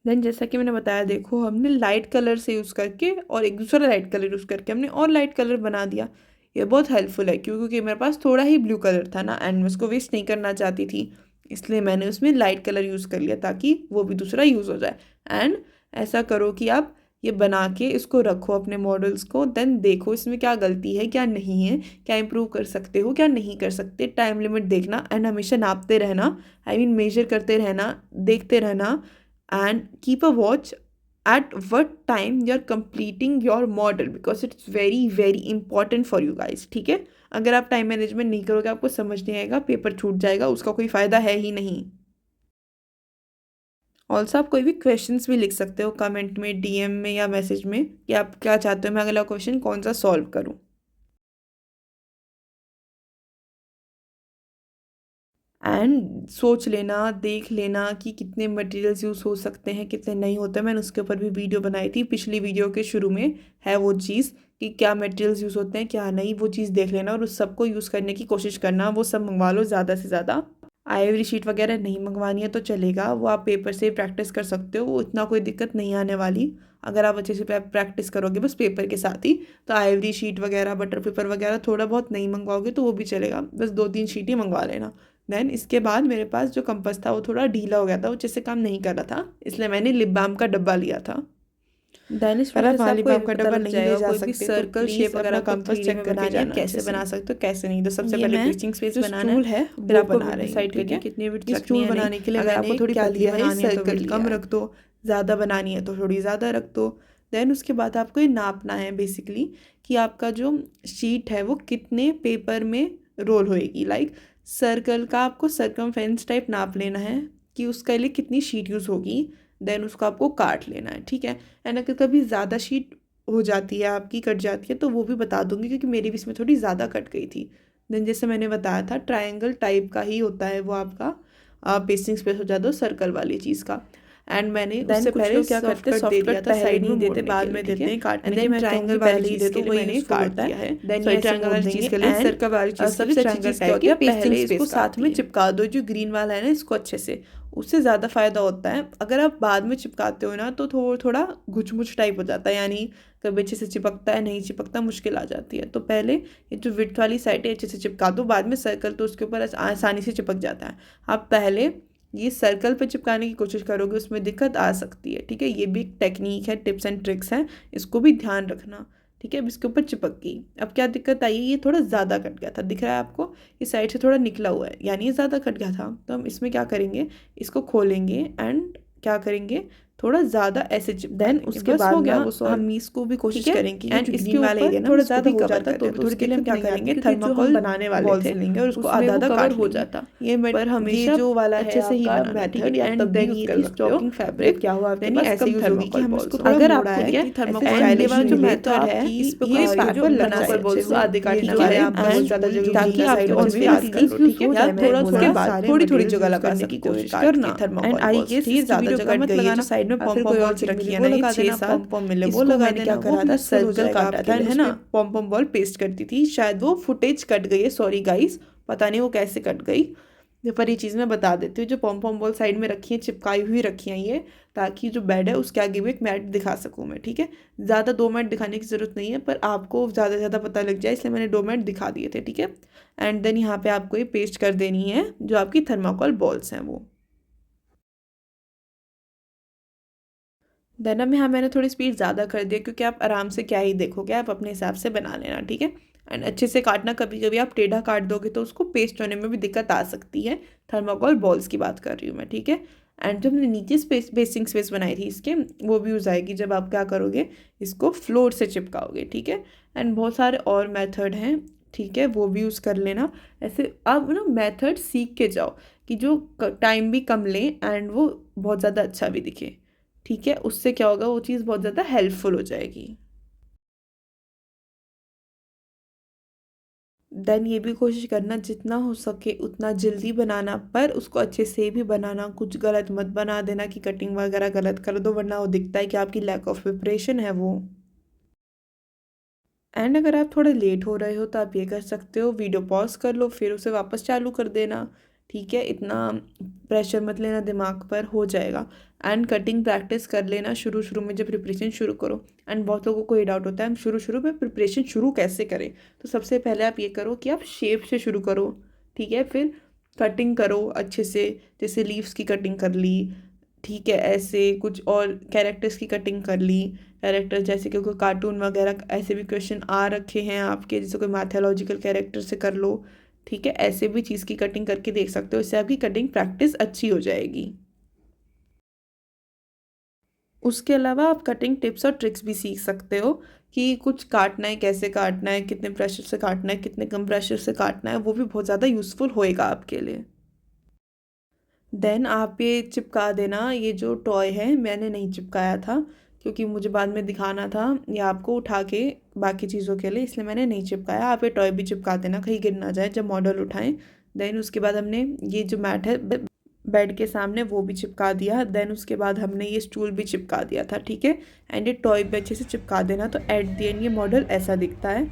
देन जैसा कि मैंने बताया, देखो हमने लाइट कलर से यूज़ करके और एक दूसरा लाइट कलर यूज़ करके हमने और लाइट कलर बना दिया। ये बहुत हेल्पफुल है क्योंकि मेरे पास थोड़ा ही ब्लू कलर था ना, एंड मैं उसको वेस्ट नहीं करना चाहती थी, इसलिए मैंने उसमें लाइट कलर यूज़ कर लिया ताकि वो भी दूसरा यूज़ हो जाए। एंड ऐसा करो कि आप ये बना के इसको रखो अपने मॉडल्स को, देन देखो इसमें क्या गलती है क्या नहीं है, क्या इम्प्रूव कर सकते हो क्या नहीं कर सकते। टाइम लिमिट देखना एंड हमेशा नापते रहना, आई मीन मेजर करते रहना, देखते रहना, and keep a watch at what time you're completing your model because it's very very important for you guys, ठीक है। अगर आप टाइम मैनेजमेंट नहीं करोगे आपको समझ नहीं आएगा, पेपर छूट जाएगा, उसका कोई फ़ायदा है ही नहीं। ऑल्सो आप कोई भी क्वेश्चंस भी लिख सकते हो कमेंट में, डीएम में या मैसेज में, कि आप क्या चाहते हो मैं अगला क्वेश्चन कौन सा सॉल्व करूँ। एंड सोच लेना देख लेना कि कितने मटेरियल्स यूज़ हो सकते हैं कितने नहीं होते। मैंने उसके ऊपर भी वीडियो बनाई थी, पिछली वीडियो के शुरू में है वो चीज़ कि क्या मटेरियल्स यूज़ होते हैं क्या नहीं, वो चीज़ देख लेना और उस सबको यूज़ करने की कोशिश करना। वो सब मंगवा लो ज़्यादा से ज़्यादा। आइवरी शीट वगैरह नहीं मंगवानी है तो चलेगा, वो आप पेपर से प्रैक्टिस कर सकते हो, वो इतना कोई दिक्कत नहीं आने वाली अगर आप अच्छे से प्रैक्टिस करोगे बस पेपर के साथ ही। तो आइवरी शीट वगैरह बटर पेपर वगैरह थोड़ा बहुत नहीं मंगवाओगे तो वो भी चलेगा, बस 2-3 शीट ही मंगवा लेना। देन इसके बाद मेरे पास जो कंपास था वो थोड़ा ढीला हो गया था, वो जैसे काम नहीं कर रहा था, इसलिए मैंने लिप बाम का डब्बा लिया था। देन इस पर आप लिप बाम का डब्बा नहीं ले जा सकते, सर्कल शेप वगैरह कंपास चेक करके जाना कैसे बना सकते हो कैसे नहीं। तो सबसे पहले ब्लीचिंग स्पेस बनाना है, फिर आपको बना रही साइड करके कितनी विड्थ रखनी है। बनाने के लिए अगर आपको थोड़ी पतली बनानी है तो विड्थ कम रख दो, ज़्यादा बनानी है तो थोड़ी ज़्यादा रख दो। देन उसके बाद आपको ये नापना है बेसिकली कि आपका जो शीट है वो कितने पेपर में रोल होएगी। लाइक सर्कल का आपको सर्कमफेरेंस टाइप नाप लेना है कि उसके लिए कितनी शीट यूज़ होगी, देन उसको आपको काट लेना है, ठीक है। एंड अगर कभी ज़्यादा शीट हो जाती है आपकी, कट जाती है, तो वो भी बता दूंगी क्योंकि मेरी भी इसमें थोड़ी ज़्यादा कट गई थी। देन जैसे मैंने बताया था ट्रायंगल टाइप का ही होता है वो आपका पेस्टिंग स्पेस हो जाता है सर्कल वाली चीज़ का। एंड मैंने उससे पहले क्या करते हैं सॉफ्ट कट पहले नहीं देते, बाद में देते हैं काटने के, मैं ट्रायंगल पहले ही देती हूँ, मैंने काट दिया है। देन ये ट्रायंगल वाली चीज़ के लिए, सर्कल वाली चीज़ के लिए ट्रायंगल टाइप के पहले इसको साथ में चिपका दो, जो ग्रीन वाला है ना इसको अच्छे से, उससे ज़्यादा फ़ायदा होता है। अगर आप बाद में चिपकाते हो ना तो थोड़ा घुच टाइप हो जाता है, यानी कभी अच्छे से चिपकता है, नहीं चिपकता, मुश्किल आ जाती है। तो पहले ये जो विड्थ वाली साइड है अच्छे से चिपका दो, बाद में सर्कल तो उसके ऊपर आसानी से चिपक जाता है। आप पहले ये सर्कल पे चिपकाने की कोशिश करोगे उसमें दिक्कत आ सकती है, ठीक है। ये भी एक टेक्निक है, टिप्स एंड ट्रिक्स हैं, इसको भी ध्यान रखना, ठीक है। अब इसके ऊपर चिपक गई, अब क्या दिक्कत आई, ये थोड़ा ज़्यादा कट गया था, दिख रहा है आपको, इस साइड से थोड़ा निकला हुआ है, यानी ये ज़्यादा कट गया था। तो हम इसमें क्या करेंगे, इसको खोलेंगे एंड क्या करेंगे, थोड़ा ज़्यादा ऐसे देन उसके बाद में हम इसको भी कोशिश करेंगे एंड इसके ऊपर थोड़ा ज़्यादा हो जाता तो थोड़ी देर हम क्या करेंगे, थर्माकोल बनाने वाले थे लेंगे और उसको आधा आधा कवर हो जाता। ये पर हमेशा जो वाला अच्छे से ही बनाना, ठीक है। एंड देन ये स्टॉकिंग फैब्रिक क्या हुआ आपके पास, ऐसे यूज होगी कि हम इसको अगर आपको है थर्माकोल पहले वाला जो मेथड है इस पे ये पेपर लगा सकते हो आधे काटने के लिए, बहुत ज़्यादा जरूरी ताकि आप और भी याद करो, ठीक है। थोड़ा उसके बाद थोड़ी जगह लगाने की कोशिश करना एंड आई गेस ज़्यादा जगह मत लगाना, साइड में पॉम पॉम रखी है नहीं, 6-7 पॉम पॉम मिले वो लगाने, क्या करा था सर्कल काटा था है ना, पॉम पॉम बॉल पेस्ट करती थी, शायद वो फुटेज कट गई है, सॉरी गाइस, पता नहीं वो कैसे कट गई, पर ये चीज़ मैं बता देती हूँ। जो पॉम पॉम बॉल साइड में रखी है, चिपकाई हुई रखी है ये, ताकि जो बेड है उसके आगे भी एक मैट दिखा सकूँ मैं, ठीक है। ज़्यादा 2 मैट दिखाने की ज़रूरत नहीं है, पर आपको ज़्यादा से ज़्यादा पता लग जाए इसलिए मैंने 2 मैट दिखा दिए थे, ठीक है। एंड देन यहाँ पे आपको ये पेस्ट कर देनी है जो आपकी थर्माकोल बॉल्स हैं वो। देन अब यहाँ मैंने थोड़ी स्पीड ज़्यादा कर दिया क्योंकि आप आराम से क्या ही देखोगे, आप अपने हिसाब से बना लेना, ठीक है। एंड अच्छे से काटना, कभी कभी आप टेढ़ा काट दोगे तो उसको पेस्ट होने में भी दिक्कत आ सकती है। थर्माकोल बॉल्स की बात कर रही हूँ मैं, ठीक है। एंड जो हमने नीचे बेसिंग स्पेस बनाई थी इसके, वो भी यूज़ आएगी जब आप क्या करोगे, इसको फ्लोर से चिपकाओगे, ठीक है। एंड बहुत सारे और मेथड हैं, ठीक है, वो भी यूज़ कर लेना। ऐसे आप ना मेथड सीख के जाओ कि जो टाइम भी कम ले एंड वो बहुत ज़्यादा अच्छा भी दिखे, ठीक है। उससे क्या होगा, वो चीज़ बहुत ज़्यादा हेल्पफुल हो जाएगी। देन ये भी कोशिश करना जितना हो सके उतना जल्दी बनाना, पर उसको अच्छे से भी बनाना, कुछ गलत मत बना देना कि कटिंग वगैरह गलत कर दो, वरना वो दिखता है कि आपकी लैक ऑफ प्रिपरेशन है वो। एंड अगर आप थोड़े लेट हो रहे हो तो आप ये कर सकते हो, वीडियो पॉज कर लो फिर उसे वापस चालू कर देना, ठीक है। इतना प्रेशर मत लेना दिमाग पर, हो जाएगा। एंड कटिंग प्रैक्टिस कर लेना शुरू में जब प्रिपरेशन शुरू करो। एंड बहुत लोगों को ये डाउट होता है हम शुरू में प्रिपरेशन शुरू कैसे करें, तो सबसे पहले आप ये करो कि आप शेप से शुरू करो, ठीक है। फिर कटिंग करो अच्छे से, जैसे लीव्स की कटिंग कर ली, ठीक है, ऐसे कुछ और कैरेक्टर्स की कटिंग कर ली, कैरेक्टर जैसे कि कोई कार्टून वगैरह ऐसे भी क्वेश्चन आ रखे हैं आपके, जैसे कोई मैथोलॉजिकल कैरेक्टर से कर लो, ठीक है। ऐसे भी चीज़ की कटिंग करके देख सकते हो, इससे आपकी कटिंग प्रैक्टिस अच्छी हो जाएगी। उसके अलावा आप कटिंग टिप्स और ट्रिक्स भी सीख सकते हो कि कुछ काटना है, कैसे काटना है, कितने प्रेशर से काटना है, कितने कम प्रेशर से काटना है, वो भी बहुत ज़्यादा यूज़फुल होएगा आपके लिए। देन आप ये चिपका देना, ये जो टॉय है मैंने नहीं चिपकाया था क्योंकि मुझे बाद में दिखाना था ये आपको उठा के बाकी चीज़ों के लिए, इसलिए मैंने नहीं चिपकाया। आप ये टॉय भी चिपका देना, कहीं गिर ना जाए जब मॉडल उठाएं। देन उसके बाद हमने ये जो मैट है बेड के सामने वो भी चिपका दिया। देन उसके बाद हमने ये स्टूल भी चिपका दिया था, ठीक है। एंड ये टॉय भी अच्छे से चिपका देना, तो एट द एंड ये मॉडल ऐसा दिखता है,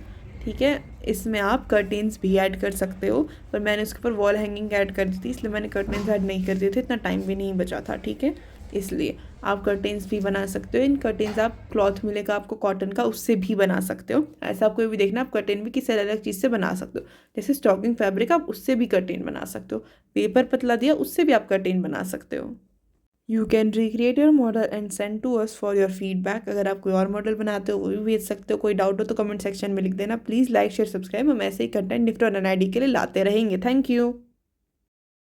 ठीक है। इसमें आप कर्टेन्स भी ऐड कर सकते हो, पर मैंने उसके ऊपर वॉल हैंगिंग ऐड कर दी थी इसलिए मैंने कर्टेन्स ऐड नहीं कर दिए थे, इतना टाइम भी नहीं बचा था, ठीक है। इसलिए आप कर्टेन्स भी बना सकते हो। इन कर्टेन्स आप क्लॉथ मिलेगा आपको कॉटन का, उससे भी बना सकते हो। ऐसा आपको भी देखना, आप कर्टेन भी किसी अलग चीज़ से बना सकते हो, जैसे स्टॉकिंग फैब्रिक आप उससे भी कर्टेन बना सकते हो, पेपर पतला दिया उससे भी आप कर्टेन बना सकते हो। You can recreate your model and send to us for your feedback. अगर आप कोई और मॉडल बनाते हो वो भी भेज सकते हो। कोई डाउट हो तो कमेंट सेक्शन में लिख देना। प्लीज़ लाइक शेयर सब्सक्राइब, हम ऐसे ही कंटेंट डिफरेंट और NID के लिए लाते रहेंगे। Thank you.